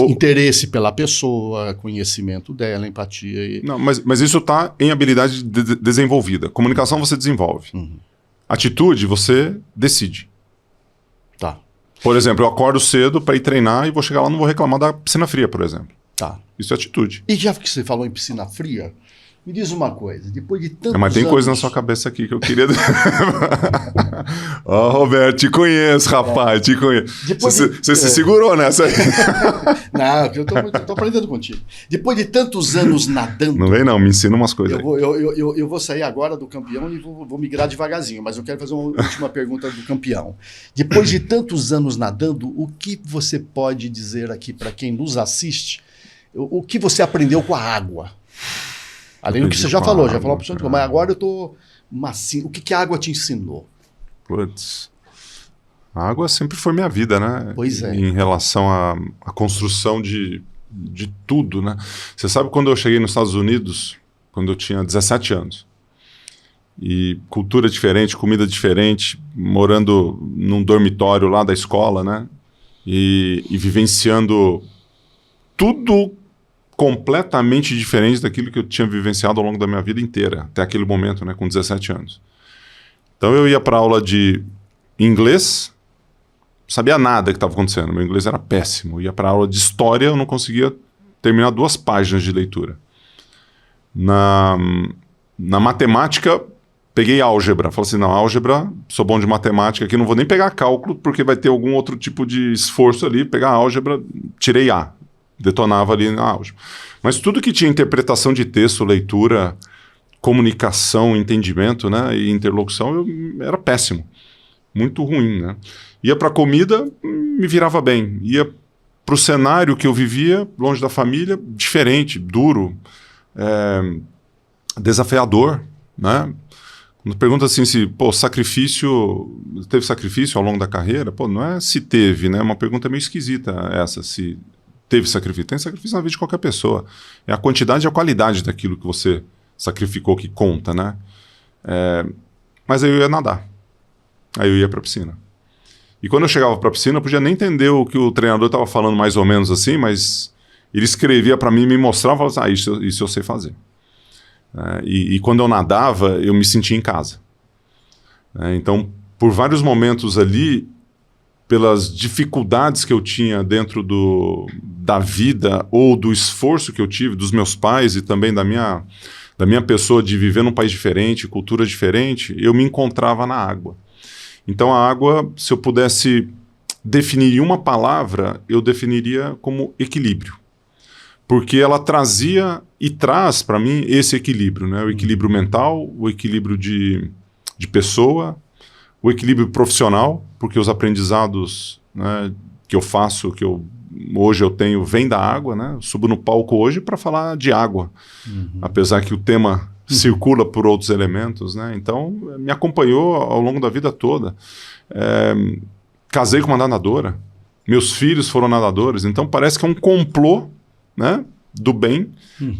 Speaker 3: interesse pela pessoa, conhecimento dela, empatia.
Speaker 1: Não, mas isso está em habilidade desenvolvida. Comunicação você desenvolve. Atitude você decide.
Speaker 3: Tá.
Speaker 1: Por exemplo, eu acordo cedo para ir treinar e vou chegar lá e não vou reclamar da piscina fria, por exemplo.
Speaker 3: Tá.
Speaker 1: Isso é atitude.
Speaker 3: E já que você falou em piscina fria... Me diz uma coisa, depois de tantos
Speaker 1: mas tem coisa na sua cabeça aqui que eu queria... Roberto, te conheço, rapaz, te conheço. Você se segurou nessa aí.
Speaker 3: Não, eu tô aprendendo contigo. Depois de tantos anos nadando...
Speaker 1: Não vem não, me ensina umas coisas
Speaker 3: eu vou sair agora do campeão e vou migrar devagarzinho, mas eu quero fazer uma última pergunta do campeão. Depois de tantos anos nadando, o que você pode dizer aqui para quem nos assiste? O que você aprendeu com a água? Além do que você já falou para o senhor, mas agora eu estou macio. O que a água te ensinou?
Speaker 1: Putz, a água sempre foi minha vida, né?
Speaker 3: Pois é.
Speaker 1: Em relação à construção de tudo, né? Você sabe quando eu cheguei nos Estados Unidos, quando eu tinha 17 anos, e cultura diferente, comida diferente, morando num dormitório lá da escola, né? E vivenciando tudo completamente diferente daquilo que eu tinha vivenciado ao longo da minha vida inteira, até aquele momento, né, com 17 anos. Então eu ia para aula de inglês, não sabia nada que estava acontecendo, meu inglês era péssimo. Eu ia para aula de história, eu não conseguia terminar 2 páginas de leitura. Na matemática, peguei álgebra. Falei assim, não, álgebra, sou bom de matemática aqui, não vou nem pegar cálculo, porque vai ter algum outro tipo de esforço ali, pegar álgebra, tirei A. Detonava ali na álgebra. Mas tudo que tinha interpretação de texto, leitura, comunicação, entendimento, né, e interlocução, eu era péssimo. Muito ruim, né? Ia para comida, me virava bem. Ia para o cenário que eu vivia, longe da família, diferente, duro, desafiador, né? Quando pergunta assim se, teve sacrifício ao longo da carreira? Pô, não é se teve, né? É uma pergunta meio esquisita essa, se teve sacrifício. Tem sacrifício na vida de qualquer pessoa. É a quantidade e a qualidade daquilo que você sacrificou que conta, né? Mas aí eu ia nadar. Aí eu ia pra piscina. E quando eu chegava pra piscina, eu podia nem entender o que o treinador estava falando mais ou menos assim, mas ele escrevia para mim, me mostrava e falava assim, isso eu sei fazer. E quando eu nadava, eu me sentia em casa. Então, por vários momentos ali, pelas dificuldades que eu tinha dentro da vida ou do esforço que eu tive, dos meus pais e também da minha pessoa de viver num país diferente, cultura diferente, eu me encontrava na água. Então a água, se eu pudesse definir em uma palavra, eu definiria como equilíbrio. Porque ela trazia e traz para mim esse equilíbrio, né? O equilíbrio mental, o equilíbrio de pessoa, o equilíbrio profissional, porque os aprendizados, né, que eu faço, hoje eu tenho, vem da água, né? Eu subo no palco hoje para falar de água, apesar que o tema circula por outros elementos, né? Então, me acompanhou ao longo da vida toda. Casei com uma nadadora, meus filhos foram nadadores, então parece que é um complô, né, do bem,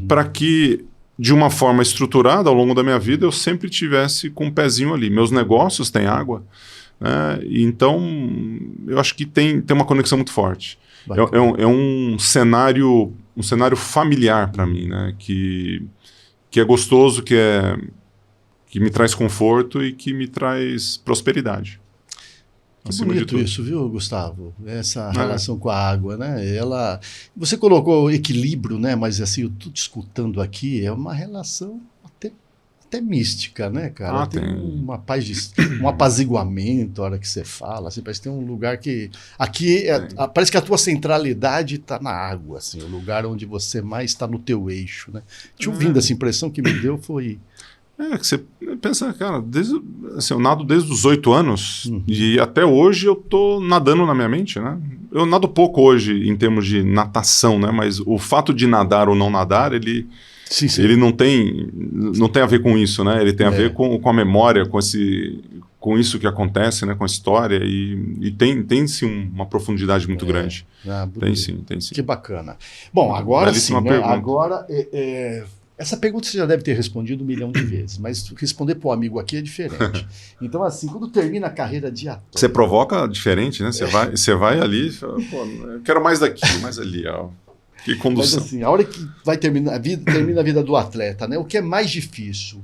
Speaker 1: para que, de uma forma estruturada, ao longo da minha vida, eu sempre tivesse com um pezinho ali. Meus negócios têm água, né? Então, eu acho que tem uma conexão muito forte. É um cenário familiar para mim, né? Que é gostoso, que me traz conforto e que me traz prosperidade.
Speaker 2: Que bonito isso, viu, Gustavo? Essa relação com a água, né? Você colocou equilíbrio, né? Mas assim, eu tô te escutando aqui, é uma relação até mística, né, cara? Tem uma paz, um apaziguamento a hora que você fala, assim, parece que tem um lugar que... Aqui, parece que a tua centralidade está na água, assim, o lugar onde você mais está no teu eixo, né? Te ouvindo, essa impressão que me deu foi...
Speaker 1: Que você pensa, cara, eu nado desde os 8 anos e até hoje eu tô nadando na minha mente, né? Eu nado pouco hoje em termos de natação, né? Mas o fato de nadar ou não nadar, ele não tem a ver com isso, né? Ele tem a ver com a memória, com isso que acontece, né? Com a história e tem sim uma profundidade muito grande. Tem sim.
Speaker 2: Que bacana. Bom, agora sim, né? Agora... Essa pergunta você já deve ter respondido 1 milhão de vezes, mas responder para o amigo aqui é diferente. Então, assim, quando termina a carreira de ator...
Speaker 1: Você provoca diferente, né? Você vai ali, fala, eu quero mais daqui, mais ali, ó. Que condução.
Speaker 2: Mas assim, a hora que termina a vida do atleta, né? O que é mais difícil?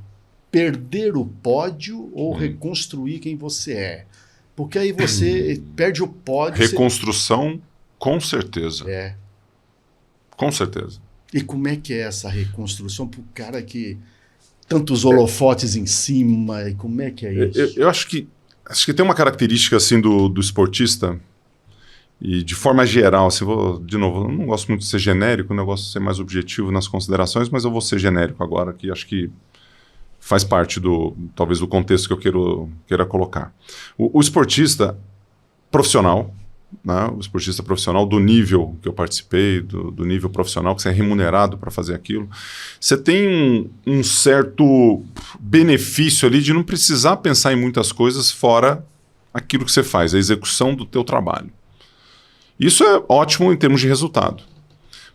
Speaker 2: Perder o pódio ou reconstruir quem você é? Porque aí você perde o pódio...
Speaker 1: Reconstrução, com certeza. Com certeza.
Speaker 2: E como é que é essa reconstrução para o cara que tantos holofotes em cima, e como é que é isso?
Speaker 1: Eu acho que tem uma característica assim do esportista, e de forma geral, de novo, eu não gosto muito de ser genérico, eu gosto de ser mais objetivo nas considerações, mas eu vou ser genérico agora, que acho que faz parte talvez do contexto que eu queira colocar. O esportista profissional, né? O esportista profissional do nível que eu participei, do nível profissional, que você é remunerado para fazer aquilo, você tem um certo benefício ali de não precisar pensar em muitas coisas fora aquilo que você faz, a execução do teu trabalho. Isso é ótimo em termos de resultado.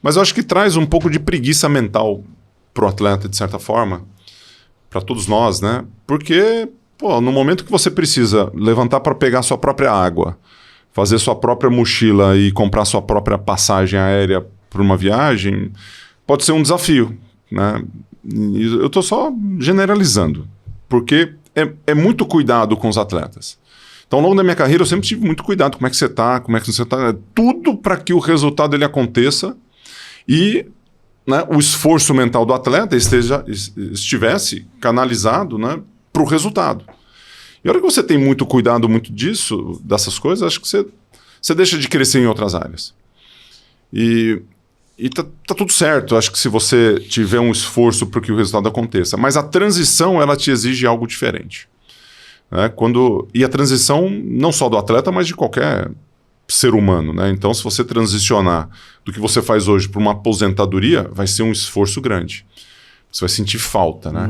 Speaker 1: Mas eu acho que traz um pouco de preguiça mental para o atleta, de certa forma, para todos nós, né? Porque, no momento que você precisa levantar para pegar sua própria água, fazer sua própria mochila e comprar sua própria passagem aérea para uma viagem, pode ser um desafio, né? E eu estou só generalizando, porque é muito cuidado com os atletas. Então, ao longo da minha carreira, eu sempre tive muito cuidado. Como é que você está? Como é que você está? Tudo para que o resultado ele aconteça e, né, o esforço mental do atleta estivesse canalizado, né, para o resultado. E a hora que você tem muito cuidado muito dessas coisas, acho que você deixa de crescer em outras áreas. E tá tudo certo. Acho que se você tiver um esforço para que o resultado aconteça. Mas a transição, ela te exige algo diferente. E a transição não só do atleta, mas de qualquer ser humano, né? Então, se você transicionar do que você faz hoje para uma aposentadoria, vai ser um esforço grande. Você vai sentir falta, né?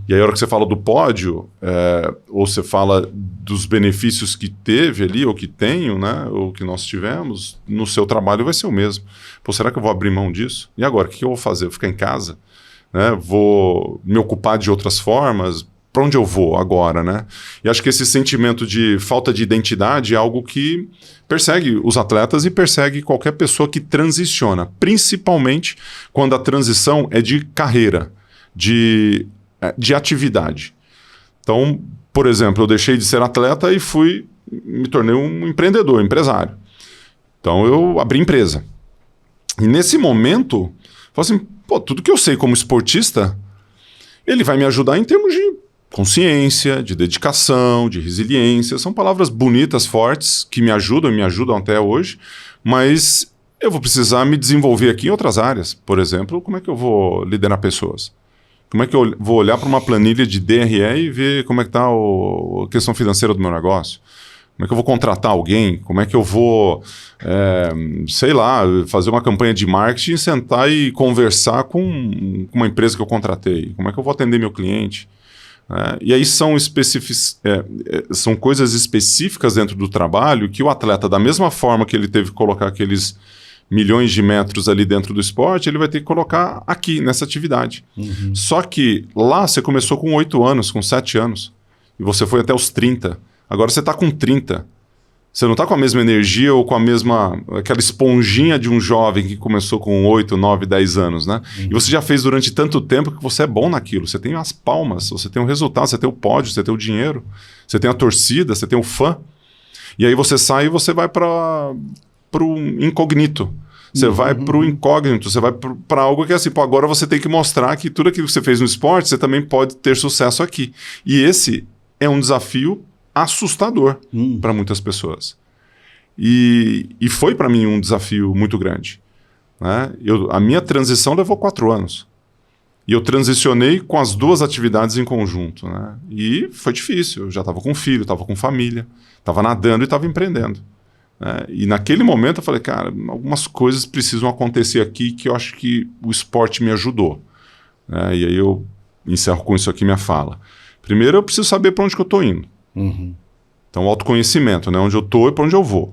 Speaker 1: E aí, a hora que você fala do pódio, ou você fala dos benefícios que teve ali, ou que tenho, né? Ou que nós tivemos, no seu trabalho vai ser o mesmo. Pô, será que eu vou abrir mão disso? E agora, o que eu vou fazer? Eu vou ficar em casa? Né? Vou me ocupar de outras formas? Para onde eu vou agora, né? E acho que esse sentimento de falta de identidade é algo que persegue os atletas e persegue qualquer pessoa que transiciona, principalmente quando a transição é de carreira, de atividade. Então, por exemplo, eu deixei de ser atleta e me tornei um empreendedor, empresário. Então, eu abri empresa. E nesse momento, eu falei assim, pô, tudo que eu sei como esportista, ele vai me ajudar em termos de consciência, de dedicação, de resiliência. São palavras bonitas, fortes, que me ajudam até hoje, mas eu vou precisar me desenvolver aqui em outras áreas. Por exemplo, como é que eu vou liderar pessoas? Como é que eu vou olhar para uma planilha de DRE e ver como é que está a questão financeira do meu negócio? Como é que eu vou contratar alguém? Como é que eu vou, sei lá, fazer uma campanha de marketing, sentar e conversar com uma empresa que eu contratei? Como é que eu vou atender meu cliente? E aí são coisas específicas dentro do trabalho que o atleta, da mesma forma que ele teve que colocar aqueles milhões de metros ali dentro do esporte, ele vai ter que colocar aqui, nessa atividade. Só que lá você começou com 8 anos, com 7 anos, e você foi até os 30. Agora você está com 30. Você não está com a mesma energia ou com aquela esponjinha de um jovem que começou com 8, 9, 10 anos, né? E você já fez durante tanto tempo que você é bom naquilo. Você tem as palmas, você tem o resultado, você tem o pódio, você tem o dinheiro, você tem a torcida, você tem o fã. E aí você sai e você vai para o incognito. Você vai para o incógnito, você vai para algo que é assim, pô, agora você tem que mostrar que tudo aquilo que você fez no esporte, você também pode ter sucesso aqui. E esse é um desafio assustador para muitas pessoas. E foi para mim um desafio muito grande. Né? A minha transição levou 4 anos. E eu transicionei com as 2 atividades em conjunto. Né? E foi difícil. Eu já estava com filho, estava com família, estava nadando e estava empreendendo. E naquele momento eu falei, cara, algumas coisas precisam acontecer aqui que eu acho que o esporte me ajudou. E aí eu encerro com isso aqui minha fala. Primeiro eu preciso saber para onde que eu estou indo. Então, autoconhecimento, né? Onde eu estou e para onde eu vou.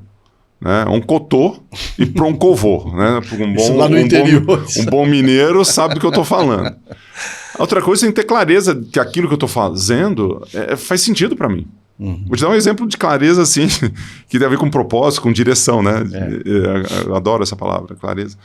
Speaker 1: Né? Onde eu estou e para onde eu vou. Né? Um bom mineiro sabe do que eu estou falando. Outra coisa, tem que ter clareza que aquilo que eu estou fazendo faz sentido para mim. Vou te dar um exemplo de clareza, assim, que tem a ver com propósito, com direção, né? Eu adoro essa palavra, clareza.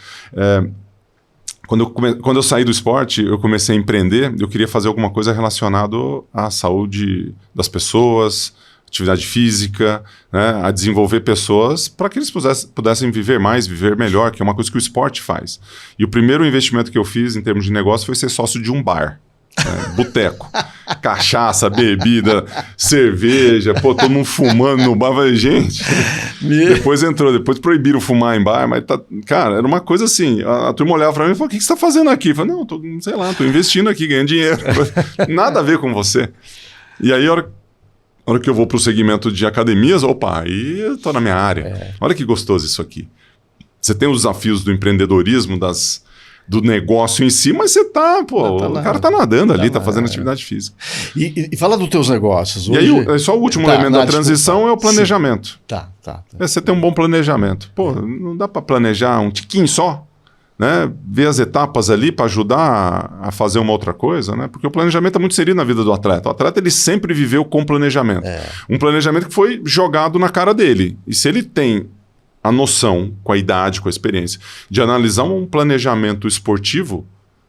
Speaker 1: Quando eu saí do esporte, eu comecei a empreender, eu queria fazer alguma coisa relacionada à saúde das pessoas, atividade física, né? A desenvolver pessoas para que eles pudessem viver mais, viver melhor, que é uma coisa que o esporte faz. E o primeiro investimento que eu fiz em termos de negócio foi ser sócio de um bar. Boteco, cachaça, bebida, cerveja, pô, todo mundo fumando no bar. Falei, gente, depois proibiram fumar em bar, mas cara, era uma coisa assim, a turma olhava pra mim e falou, o que você tá fazendo aqui? Eu falei, não, tô investindo aqui, ganhando dinheiro. Nada a ver com você. E aí, a hora que eu vou pro segmento de academias, opa, aí eu tô na minha área. Olha que gostoso isso aqui. Você tem os desafios do empreendedorismo, do negócio em si, mas você o cara tá nadando ali, tá fazendo atividade física.
Speaker 3: E fala dos teus negócios.
Speaker 1: Hoje... E aí, só o último elemento da transição é o planejamento.
Speaker 3: Tá.
Speaker 1: Você tem um bom planejamento. Pô, não dá para planejar um tiquinho só, né? Ver as etapas ali para ajudar a fazer uma outra coisa, né? Porque o planejamento é muito inserido na vida do atleta. O atleta, ele sempre viveu com planejamento. Um planejamento que foi jogado na cara dele. E se ele tem a noção, com a idade, com a experiência, de analisar um planejamento esportivo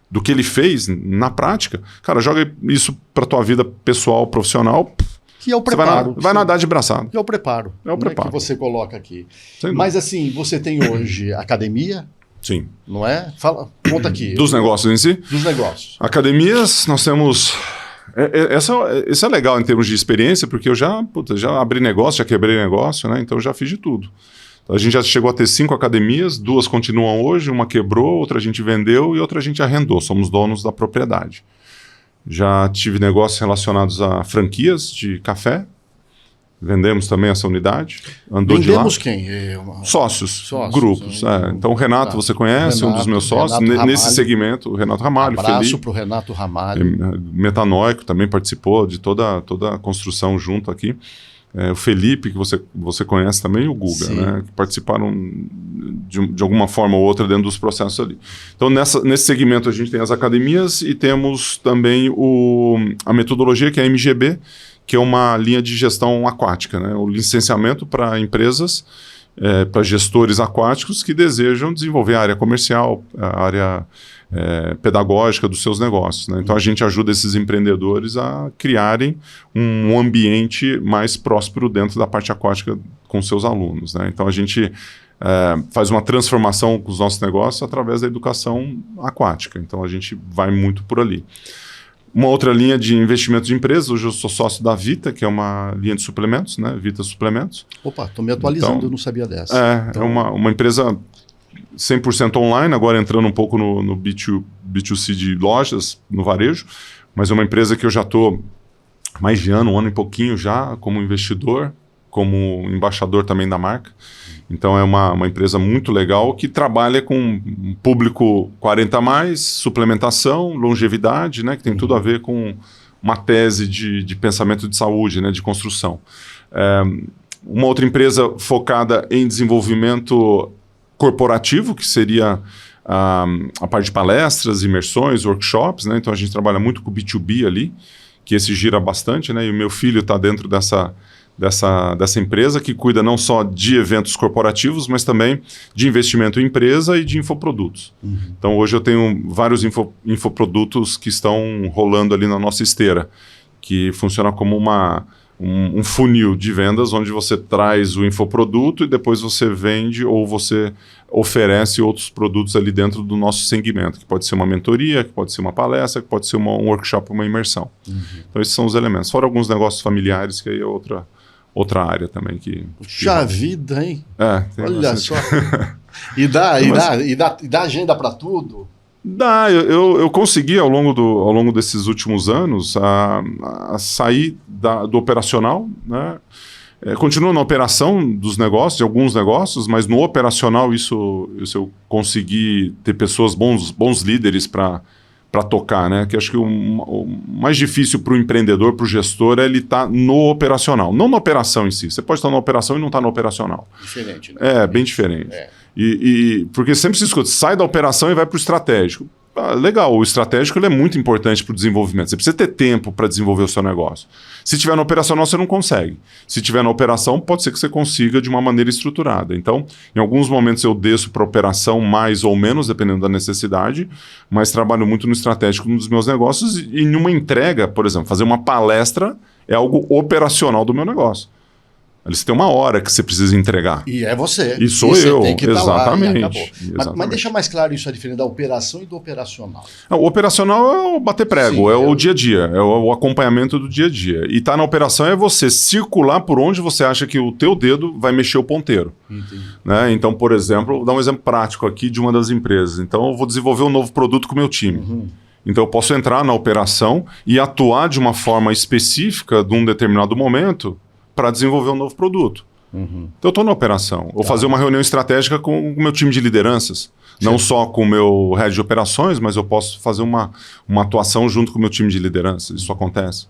Speaker 1: do que ele fez na prática, cara, joga isso para tua vida pessoal, profissional,
Speaker 3: que é o preparo.
Speaker 1: Você vai nadar de braçado.
Speaker 3: Que é o preparo.
Speaker 1: É o preparo.
Speaker 3: Que você coloca aqui. Mas assim, você tem hoje academia?
Speaker 1: Sim.
Speaker 3: Não é? Conta aqui.
Speaker 1: Dos negócios em si?
Speaker 3: Dos negócios.
Speaker 1: Academias, nós temos... Isso é legal em termos de experiência, porque eu já abri negócio, já quebrei negócio, né? Então eu já fiz de tudo. A gente já chegou a ter 5 academias, 2 continuam hoje, uma quebrou, outra a gente vendeu e outra a gente arrendou. Somos donos da propriedade. Já tive negócios relacionados a franquias de café. Vendemos também essa unidade. Andou
Speaker 3: Vendemos
Speaker 1: de lá.
Speaker 3: quem?
Speaker 1: Sócios, grupos. Então o Renato você conhece, um dos meus sócios, nesse segmento, o Renato Ramalho.
Speaker 3: Abraço para o Renato Ramalho.
Speaker 1: Metanóico também participou de toda a construção junto aqui. O Felipe, que você conhece também, e o Guga, né, que participaram de alguma forma ou outra dentro dos processos ali. Então, nesse segmento, a gente tem as academias e temos também a metodologia, que é a MGB, que é uma linha de gestão aquática, né, o licenciamento para empresas, para gestores aquáticos que desejam desenvolver a área comercial, a área pedagógica dos seus negócios, né? Então a gente ajuda esses empreendedores a criarem um ambiente mais próspero dentro da parte aquática com seus alunos, né? Então a gente faz uma transformação com os nossos negócios através da educação aquática. Então a gente vai muito por ali. Uma outra linha de investimento de empresas, hoje eu sou sócio da Vita, que é uma linha de suplementos, né? Vita Suplementos.
Speaker 3: Opa, estou me atualizando, então, eu não sabia dessa.
Speaker 1: É uma empresa 100% online, agora entrando um pouco no B2C de lojas, no varejo, mas é uma empresa que eu já estou mais de um ano e pouquinho já, como investidor, como embaixador também da marca. Então é uma empresa muito legal que trabalha com um público 40+, suplementação, longevidade, né, que tem tudo a ver com uma tese de pensamento de saúde, né, de construção. Uma outra empresa focada em desenvolvimento corporativo, que seria a parte de palestras, imersões, workshops, né? Então a gente trabalha muito com o B2B ali, que esse gira bastante, né? E o meu filho está dentro dessa empresa que cuida não só de eventos corporativos, mas também de investimento em empresa e de infoprodutos. Então hoje eu tenho vários infoprodutos que estão rolando ali na nossa esteira, que funciona como um funil de vendas, onde você traz o infoproduto e depois você vende ou você oferece outros produtos ali dentro do nosso segmento, que pode ser uma mentoria, que pode ser uma palestra, que pode ser um workshop, uma imersão. Então esses são os elementos. Fora alguns negócios familiares, que aí é outra área também.
Speaker 3: Puxa vida, hein?
Speaker 1: Olha
Speaker 3: bastante. Só. E dá agenda para tudo?
Speaker 1: Dá, eu consegui ao longo desses últimos anos a sair do operacional, né? Continuo na operação dos negócios, de alguns negócios, mas no operacional isso eu consegui ter pessoas, bons líderes para tocar, né? Que acho que o mais difícil para o empreendedor, para o gestor, é ele estar no operacional, não na operação em si. Você pode estar na operação e não estar no operacional.
Speaker 3: Diferente, né?
Speaker 1: Bem diferente. Porque sempre se escuta, sai da operação e vai para o estratégico. Legal, o estratégico ele é muito importante para o desenvolvimento. Você precisa ter tempo para desenvolver o seu negócio. Se tiver na operacional, você não consegue. Se tiver na operação, pode ser que você consiga de uma maneira estruturada. Então, em alguns momentos eu desço para a operação mais ou menos, dependendo da necessidade, mas trabalho muito no estratégico dos meus negócios e em uma entrega, por exemplo, fazer uma palestra é algo operacional do meu negócio. Ali você tem uma hora que você precisa entregar.
Speaker 3: E é você.
Speaker 1: E sou eu,
Speaker 3: tem que
Speaker 1: exatamente.
Speaker 3: Lá, exatamente. Mas deixa mais claro isso, a diferença da operação e do operacional.
Speaker 1: O operacional é o bater prego, o dia a dia, é o acompanhamento do dia a dia. E tá na operação é você circular por onde você acha que o teu dedo vai mexer o ponteiro. Né? Então, por exemplo, vou dar um exemplo prático aqui de uma das empresas. Então, eu vou desenvolver um novo produto com o meu time. Então, eu posso entrar na operação e atuar de uma forma específica de um determinado momento para desenvolver um novo produto. Então eu estou na operação. Ou fazer uma reunião estratégica com o meu time de lideranças. Não só com o meu head de operações, mas eu posso fazer uma atuação junto com o meu time de lideranças. Isso acontece.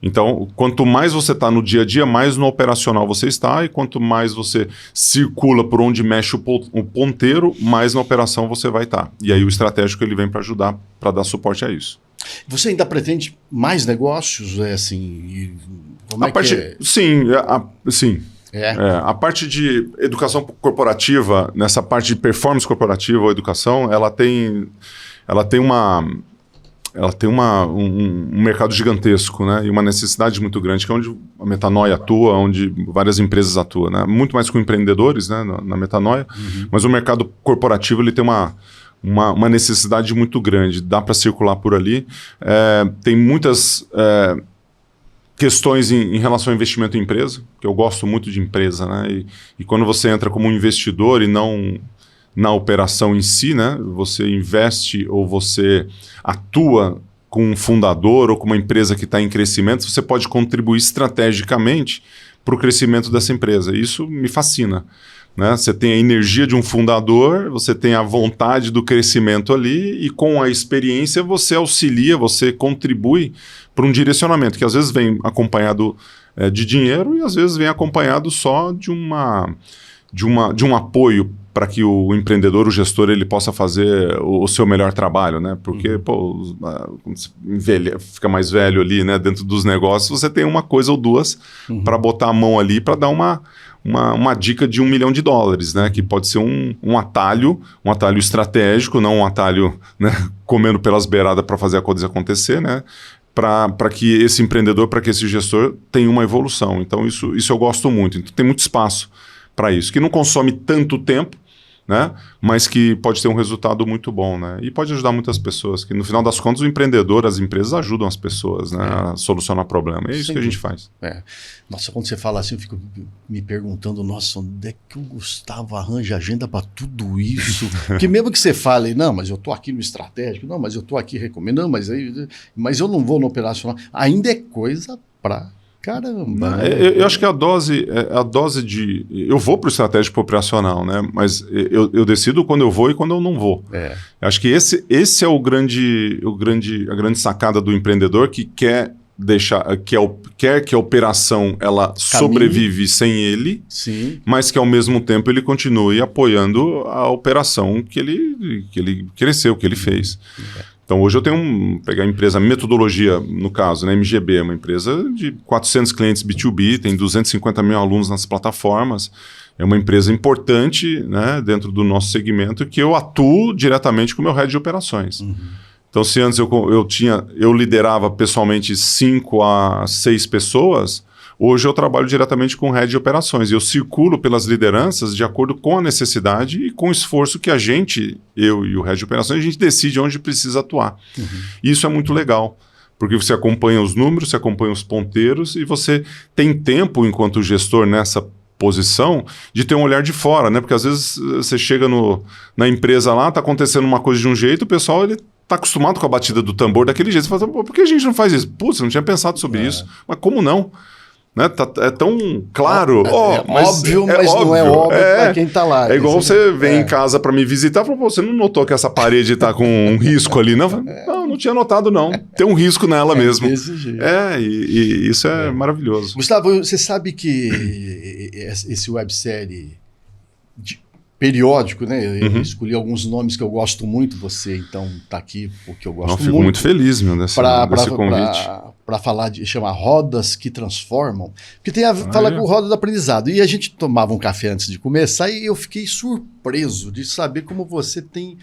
Speaker 1: Então, quanto mais você está no dia a dia, mais no operacional você está. E quanto mais você circula por onde mexe o ponteiro, mais na operação você vai estar. E aí o estratégico ele vem para ajudar, para dar suporte a isso.
Speaker 3: Você ainda pretende mais negócios? Como é que é?
Speaker 1: Sim, sim. A parte de educação corporativa, nessa parte de performance corporativa ou educação, ela tem um mercado gigantesco, né? E uma necessidade muito grande, que é onde a Metanoia atua, onde várias empresas atuam, né? Muito mais com empreendedores, né? na Metanoia, mas o mercado corporativo ele tem uma necessidade muito grande, dá para circular por ali. Tem muitas questões em relação ao investimento em empresa, que eu gosto muito de empresa, né? E quando você entra como um investidor e não na operação em si, né? Você investe ou você atua com um fundador ou com uma empresa que está em crescimento, você pode contribuir estrategicamente para o crescimento dessa empresa. Isso me fascina. Né? Você tem a energia de um fundador, você tem a vontade do crescimento ali e com a experiência você auxilia, você contribui para um direcionamento que às vezes vem acompanhado de dinheiro e às vezes vem acompanhado só de um apoio para que o empreendedor, o gestor, ele possa fazer o seu melhor trabalho, né? Porque, quando você fica mais velho ali, né, dentro dos negócios, você tem uma coisa ou duas para botar a mão ali para dar uma dica de $1 milhão, né? Que pode ser um atalho estratégico, não um atalho, né, comendo pelas beiradas para fazer a coisa acontecer, né? Para que esse empreendedor, para que esse gestor tenha uma evolução. Então, isso eu gosto muito. Então, tem muito espaço para isso, que não consome tanto tempo, né? Mas que pode ter um resultado muito bom, né? E pode ajudar muitas pessoas, que no final das contas o empreendedor, as empresas ajudam as pessoas, né, a solucionar problema. É isso que a gente faz.
Speaker 3: Nossa, quando você fala assim, eu fico me perguntando, nossa, onde é que o Gustavo arranja agenda para tudo isso? Porque mesmo que você fale, não, mas eu tô aqui no estratégico, não, mas eu tô aqui recomendando, mas eu não vou no operacional, ainda é coisa para... Caramba!
Speaker 1: Eu acho que a dose de... Eu vou para o estratégico pro operacional, né? Mas eu decido quando eu vou e quando eu não vou. Acho que esse é a grande sacada do empreendedor que quer quer que a operação ela sobrevive sem ele,
Speaker 3: sim,
Speaker 1: mas que ao mesmo tempo ele continue apoiando a operação que ele cresceu, que ele fez. Então hoje eu tenho pegar a empresa Metodologia, no caso, né, MGB, é uma empresa de 400 clientes B2B, tem 250 mil alunos nas plataformas, é uma empresa importante, né, dentro do nosso segmento, que eu atuo diretamente com o meu head de operações. Então se antes eu liderava pessoalmente 5 a 6 pessoas, hoje eu trabalho diretamente com o head de operações e eu circulo pelas lideranças de acordo com a necessidade e com o esforço que eu e o head de operações, a gente decide onde precisa atuar. E isso é muito legal, porque você acompanha os números, você acompanha os ponteiros e você tem tempo, enquanto gestor nessa posição, de ter um olhar de fora, né? Porque às vezes você chega na empresa lá, está acontecendo uma coisa de um jeito, o pessoal está acostumado com a batida do tambor daquele jeito. Você fala, por que a gente não faz isso? Putz, eu não tinha pensado sobre isso. Mas como não? Né? É tão claro.
Speaker 3: Óbvio, mas não é óbvio para quem está lá.
Speaker 1: É igual você vem em casa para me visitar e fala, você não notou que essa parede está com um risco ali? Não tinha notado não. Tem um risco nela mesmo.
Speaker 3: Desse jeito.
Speaker 1: E isso é maravilhoso.
Speaker 3: Gustavo, você sabe que esse websérie periódico, né? Eu escolhi alguns nomes que eu gosto muito. Você, então, está aqui porque eu gosto muito.
Speaker 1: Fico muito feliz, meu, desse convite.
Speaker 3: Para falar chama Rodas que Transformam, porque fala com roda do aprendizado. E a gente tomava um café antes de começar e eu fiquei surpreso de saber como você tem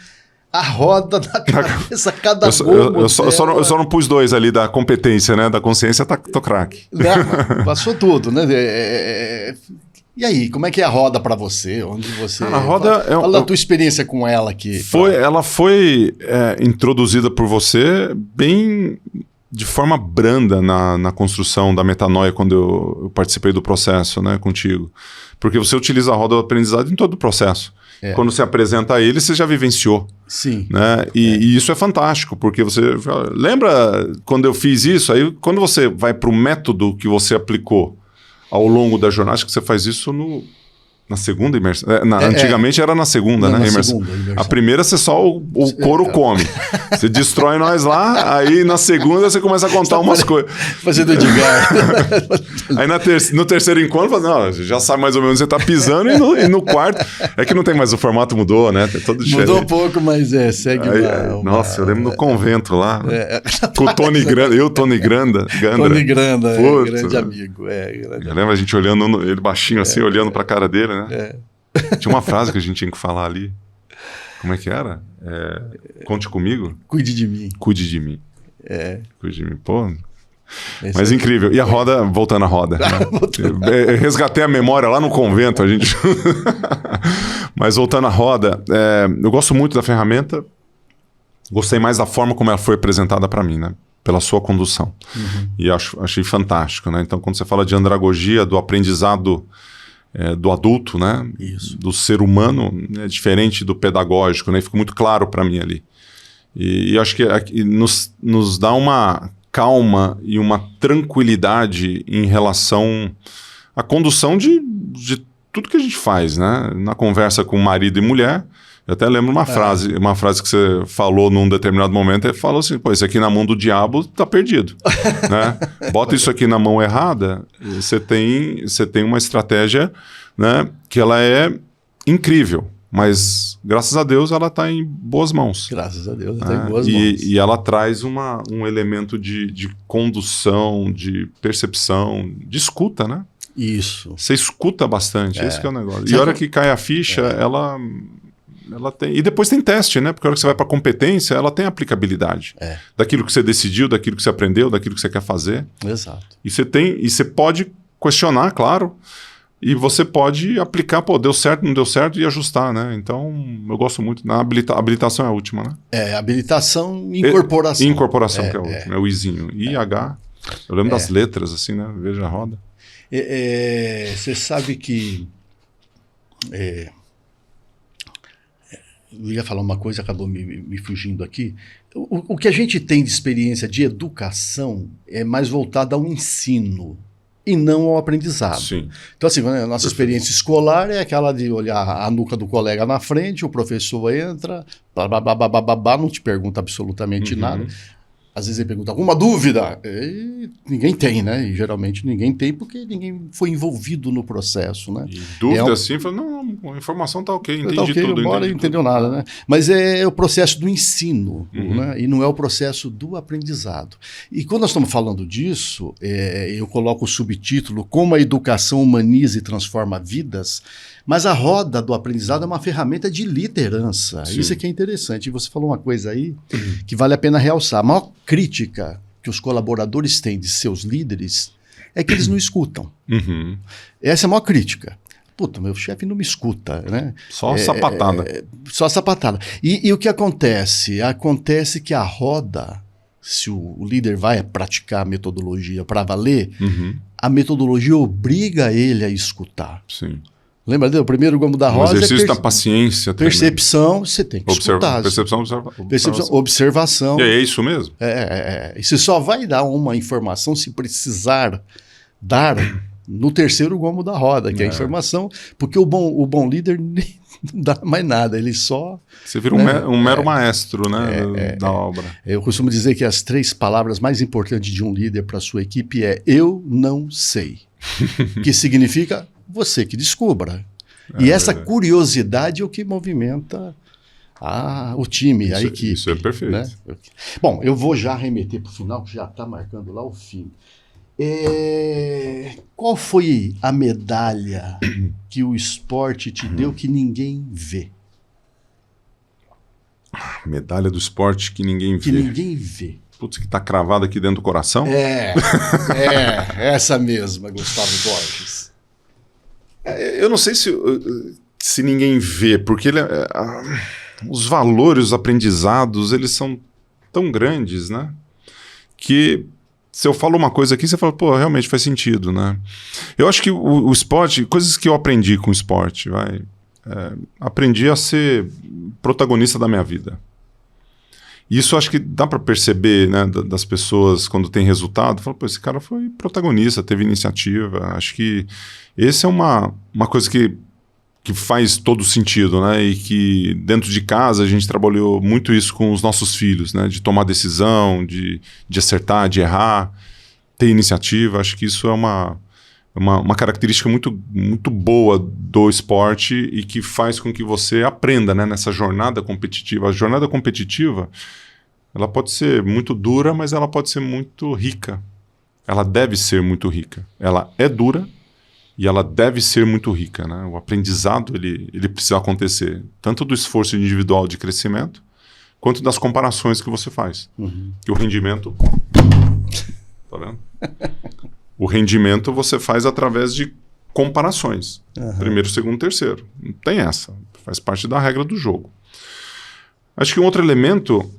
Speaker 3: a roda na cabeça, cada gol.
Speaker 1: Eu só não pus 2 ali da competência, né? Da consciência, tô craque.
Speaker 3: Passou tudo, né? E aí, como é que é a roda para você? Onde você...
Speaker 1: A roda
Speaker 3: fala da tua experiência com ela aqui.
Speaker 1: Ela foi introduzida por você bem de forma branda na construção da Metanoia, quando eu participei do processo, né, contigo. Porque você utiliza a roda do aprendizado em todo o processo. Quando você apresenta a ele, você já vivenciou.
Speaker 3: Sim.
Speaker 1: Né? E isso é fantástico, porque você... Lembra quando eu fiz isso? Aí, quando você vai para o método que você aplicou ao longo da jornada, acho que você faz isso na segunda imersão. Antigamente era na segunda, né? Imersão. A primeira você só o couro come. Você destrói nós lá, aí na segunda você começa a contar umas coisas.
Speaker 3: Fazendo Edgar.
Speaker 1: Aí no terceiro encontro, você já sabe mais ou menos onde você tá pisando, e no quarto. É que não tem mais, o formato mudou, né? Tem todo diferente.
Speaker 3: Mudou um pouco, mas segue
Speaker 1: Nossa, eu lembro no convento lá. Com o Tony Granda. Tony Granda.
Speaker 3: Tony Granda, grande amigo.
Speaker 1: Eu lembro a gente olhando, ele baixinho assim, olhando pra cara dele, né? Tinha uma frase que a gente tinha que falar ali. Como é que era? Conte comigo?
Speaker 3: Cuide de mim.
Speaker 1: Cuide de mim. Cuide de mim. Pô. Mas incrível. E a roda, voltando à roda. Né? Eu resgatei a memória lá no convento, a gente. Mas voltando à roda, eu gosto muito da ferramenta. Gostei mais da forma como ela foi apresentada para mim, né? Pela sua condução. E achei fantástico, né? Então, quando você fala de andragogia, do aprendizado do adulto, né?
Speaker 3: Isso.
Speaker 1: Do ser humano, é diferente do pedagógico, né? Ficou muito claro para mim ali. E acho que nos dá uma calma e uma tranquilidade em relação a condução de tudo que a gente faz, né? Na conversa com marido e mulher, eu até lembro uma frase que você falou num determinado momento, falou assim, pô, isso aqui na mão do diabo tá perdido, né? Bota isso aqui na mão errada, você tem uma estratégia, né, que ela é incrível, mas graças a Deus ela está em boas mãos.
Speaker 3: Graças a Deus, está em boas mãos.
Speaker 1: E ela traz um elemento de condução, de percepção, de escuta, né?
Speaker 3: Isso.
Speaker 1: Você escuta bastante, esse que é o negócio. E a hora que cai a ficha, ela tem... E depois tem teste, né? Porque a hora que você vai para a competência, ela tem aplicabilidade. Daquilo que você decidiu, daquilo que você aprendeu, daquilo que você quer fazer.
Speaker 3: Exato.
Speaker 1: E você pode questionar, claro, e você pode aplicar, pô, deu certo, não deu certo, e ajustar, né? Então, eu gosto muito. Na habilitação é a última, né?
Speaker 3: Habilitação e incorporação.
Speaker 1: Incorporação que é a última, é o Izinho. IH, eu lembro das letras, assim, né? Veja a roda.
Speaker 3: Você sabe que... eu ia falar uma coisa, acabou me fugindo aqui. O que a gente tem de experiência de educação é mais voltado ao ensino e não ao aprendizado.
Speaker 1: Sim.
Speaker 3: Então, assim, a nossa experiência escolar é aquela de olhar a nuca do colega na frente, o professor entra, blá, blá, blá, blá, blá, blá, blá, não te pergunta absolutamente nada. Às vezes ele pergunta, alguma dúvida? E ninguém tem, né? E geralmente ninguém tem porque ninguém foi envolvido no processo, né?
Speaker 1: E dúvida assim, fala, não, a informação tá ok, entendi tudo.
Speaker 3: Embora não entendeu nada, né? Mas é o processo do ensino, né? E não é o processo do aprendizado. E quando nós estamos falando disso, eu coloco o subtítulo Como a Educação Humaniza e Transforma Vidas, mas a roda do aprendizado é uma ferramenta de liderança. Sim. Isso é que é interessante. E você falou uma coisa aí que vale a pena realçar. A maior crítica que os colaboradores têm de seus líderes é que eles não escutam. Essa é a maior crítica. Puta, meu chefe não me escuta, né?
Speaker 1: Só sapatada.
Speaker 3: Só sapatada. E o que acontece? Acontece que a roda, se o líder vai praticar a metodologia para valer, a metodologia obriga ele a escutar.
Speaker 1: Sim.
Speaker 3: Lembra do primeiro gomo da roda?
Speaker 1: O exercício da paciência.
Speaker 3: Percepção, você tem que escutar.
Speaker 1: Percepção,
Speaker 3: observação.
Speaker 1: E é isso mesmo?
Speaker 3: E você só vai dar uma informação se precisar dar no terceiro gomo da roda, que é a informação, porque o bom líder nem não dá mais nada, ele só...
Speaker 1: Você vira um mero maestro, né, da obra.
Speaker 3: Eu costumo dizer que as 3 palavras mais importantes de um líder para a sua equipe é eu não sei, que significa você que descubra. E essa curiosidade é o que movimenta o time, a equipe.
Speaker 1: Isso é perfeito. Né?
Speaker 3: Bom, eu vou já remeter para o final, que já está marcando lá o fim. Qual foi a medalha que o esporte te deu que ninguém vê?
Speaker 1: Medalha do esporte que ninguém vê.
Speaker 3: Que ninguém vê.
Speaker 1: Putz, que tá cravado aqui dentro do coração?
Speaker 3: Essa mesma, Gustavo Borges.
Speaker 1: Eu não sei se ninguém vê, porque os valores, os aprendizados, eles são tão grandes, né? Que se eu falo uma coisa aqui, você fala, pô, realmente faz sentido, né? Eu acho que o esporte, coisas que eu aprendi com o esporte, aprendi a ser protagonista da minha vida. Isso acho que dá para perceber, né, das pessoas quando tem resultado, fala, pô, esse cara foi protagonista, teve iniciativa. Acho que esse é uma coisa que faz todo sentido, né? E que dentro de casa a gente trabalhou muito isso com os nossos filhos, né? De tomar decisão, de acertar, de errar, ter iniciativa. Acho que isso é uma característica muito, muito boa do esporte e que faz com que você aprenda, né, nessa jornada competitiva. A jornada competitiva, ela pode ser muito dura, mas ela pode ser muito rica. Ela deve ser muito rica. Ela é dura e ela deve ser muito rica, né? O aprendizado, ele precisa acontecer, tanto do esforço individual de crescimento, quanto das comparações que você faz. Que o rendimento... Tá vendo? O rendimento você faz através de comparações. Primeiro, segundo, terceiro. Não tem essa. Faz parte da regra do jogo. Acho que um outro elemento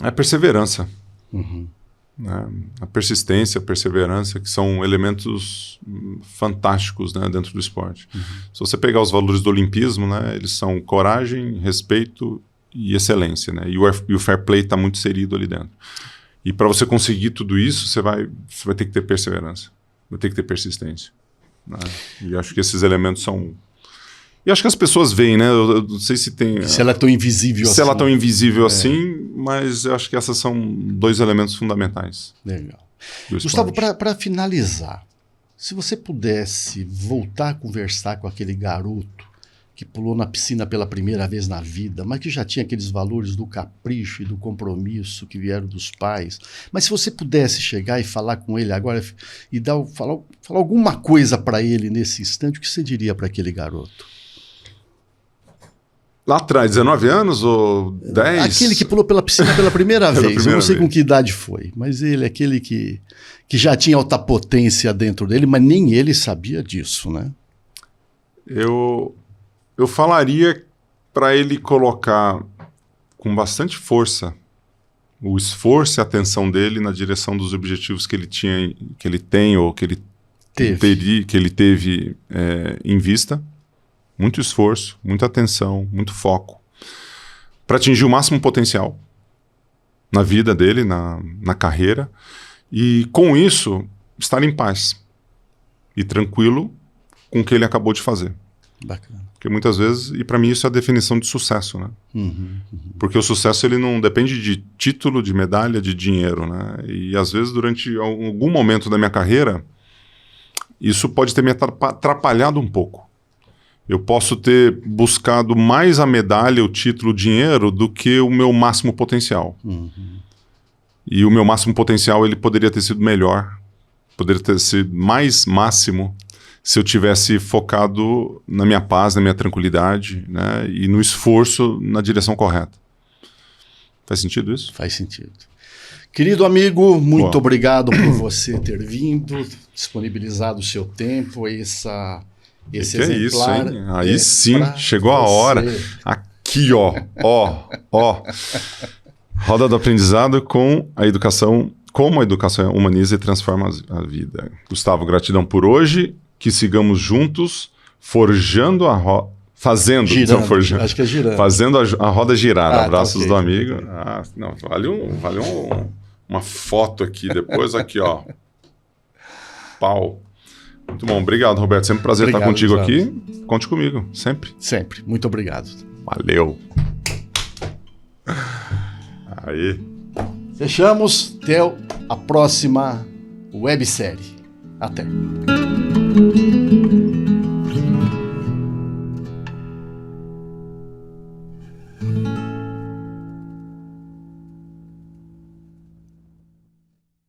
Speaker 1: é a perseverança. Né? A persistência, a perseverança, que são elementos fantásticos, né, dentro do esporte. Se você pegar os valores do olimpismo, né, eles são coragem, respeito e excelência. Né? E o fair play está muito inserido ali dentro. E para você conseguir tudo isso, você vai ter que ter perseverança, vai ter que ter persistência. né? E acho que esses elementos são... E acho que as pessoas veem, né? Eu não sei se tem...
Speaker 3: Se ela é tão invisível assim.
Speaker 1: Se ela é tão invisível assim, mas eu acho que esses são 2 elementos fundamentais.
Speaker 3: Legal.
Speaker 1: Do
Speaker 3: Gustavo,
Speaker 1: esporte.
Speaker 3: para finalizar, se você pudesse voltar a conversar com aquele garoto que pulou na piscina pela primeira vez na vida, mas que já tinha aqueles valores do capricho e do compromisso que vieram dos pais, mas se você pudesse chegar e falar com ele agora e falar alguma coisa para ele nesse instante, o que você diria para aquele garoto?
Speaker 1: Lá atrás, 19 anos ou 10?
Speaker 3: Aquele que pulou pela piscina pela primeira
Speaker 1: Pela
Speaker 3: vez.
Speaker 1: primeira
Speaker 3: Eu não sei
Speaker 1: vez.
Speaker 3: com que idade foi, mas ele é aquele que já tinha alta potência dentro dele, mas nem ele sabia disso, né?
Speaker 1: Eu falaria para ele colocar com bastante força o esforço e a atenção dele na direção dos objetivos que ele tinha, que ele tem ou que ele teve em vista. Muito esforço, muita atenção, muito foco para atingir o máximo potencial na vida dele, na carreira, e com isso estar em paz e tranquilo com o que ele acabou de fazer.
Speaker 3: Bacana.
Speaker 1: Porque muitas vezes, e para mim isso é a definição de sucesso, né? Porque o sucesso ele não depende de título, de medalha, de dinheiro, né? E às vezes durante algum momento da minha carreira, isso pode ter me atrapalhado um pouco. Eu posso ter buscado mais a medalha, o título, o dinheiro do que o meu máximo potencial. E o meu máximo potencial ele poderia ter sido melhor, poderia ter sido mais máximo se eu tivesse focado na minha paz, na minha tranquilidade, né, e no esforço na direção correta. Faz sentido isso?
Speaker 3: Faz sentido. Querido amigo, muito obrigado por você ter vindo, disponibilizado o seu tempo, esse
Speaker 1: Que
Speaker 3: exemplar.
Speaker 1: é isso, hein? Aí sim, chegou a hora. Aqui, ó. Roda do aprendizado com a educação, como a educação humaniza e transforma a vida. Gustavo, gratidão por hoje. Que sigamos juntos, forjando a roda. Fazendo,
Speaker 3: girando,
Speaker 1: não, forjando.
Speaker 3: Acho que é girando.
Speaker 1: Fazendo a roda girar. Abraços
Speaker 3: tá,
Speaker 1: do
Speaker 3: okay.
Speaker 1: amigo. Não, vale uma foto aqui depois, aqui, ó. Pau. Muito bom, obrigado, Roberto. Sempre um prazer estar contigo aqui. Conte comigo, sempre.
Speaker 3: Sempre, muito obrigado.
Speaker 1: Valeu. Aí.
Speaker 3: Fechamos, até a próxima websérie. Até.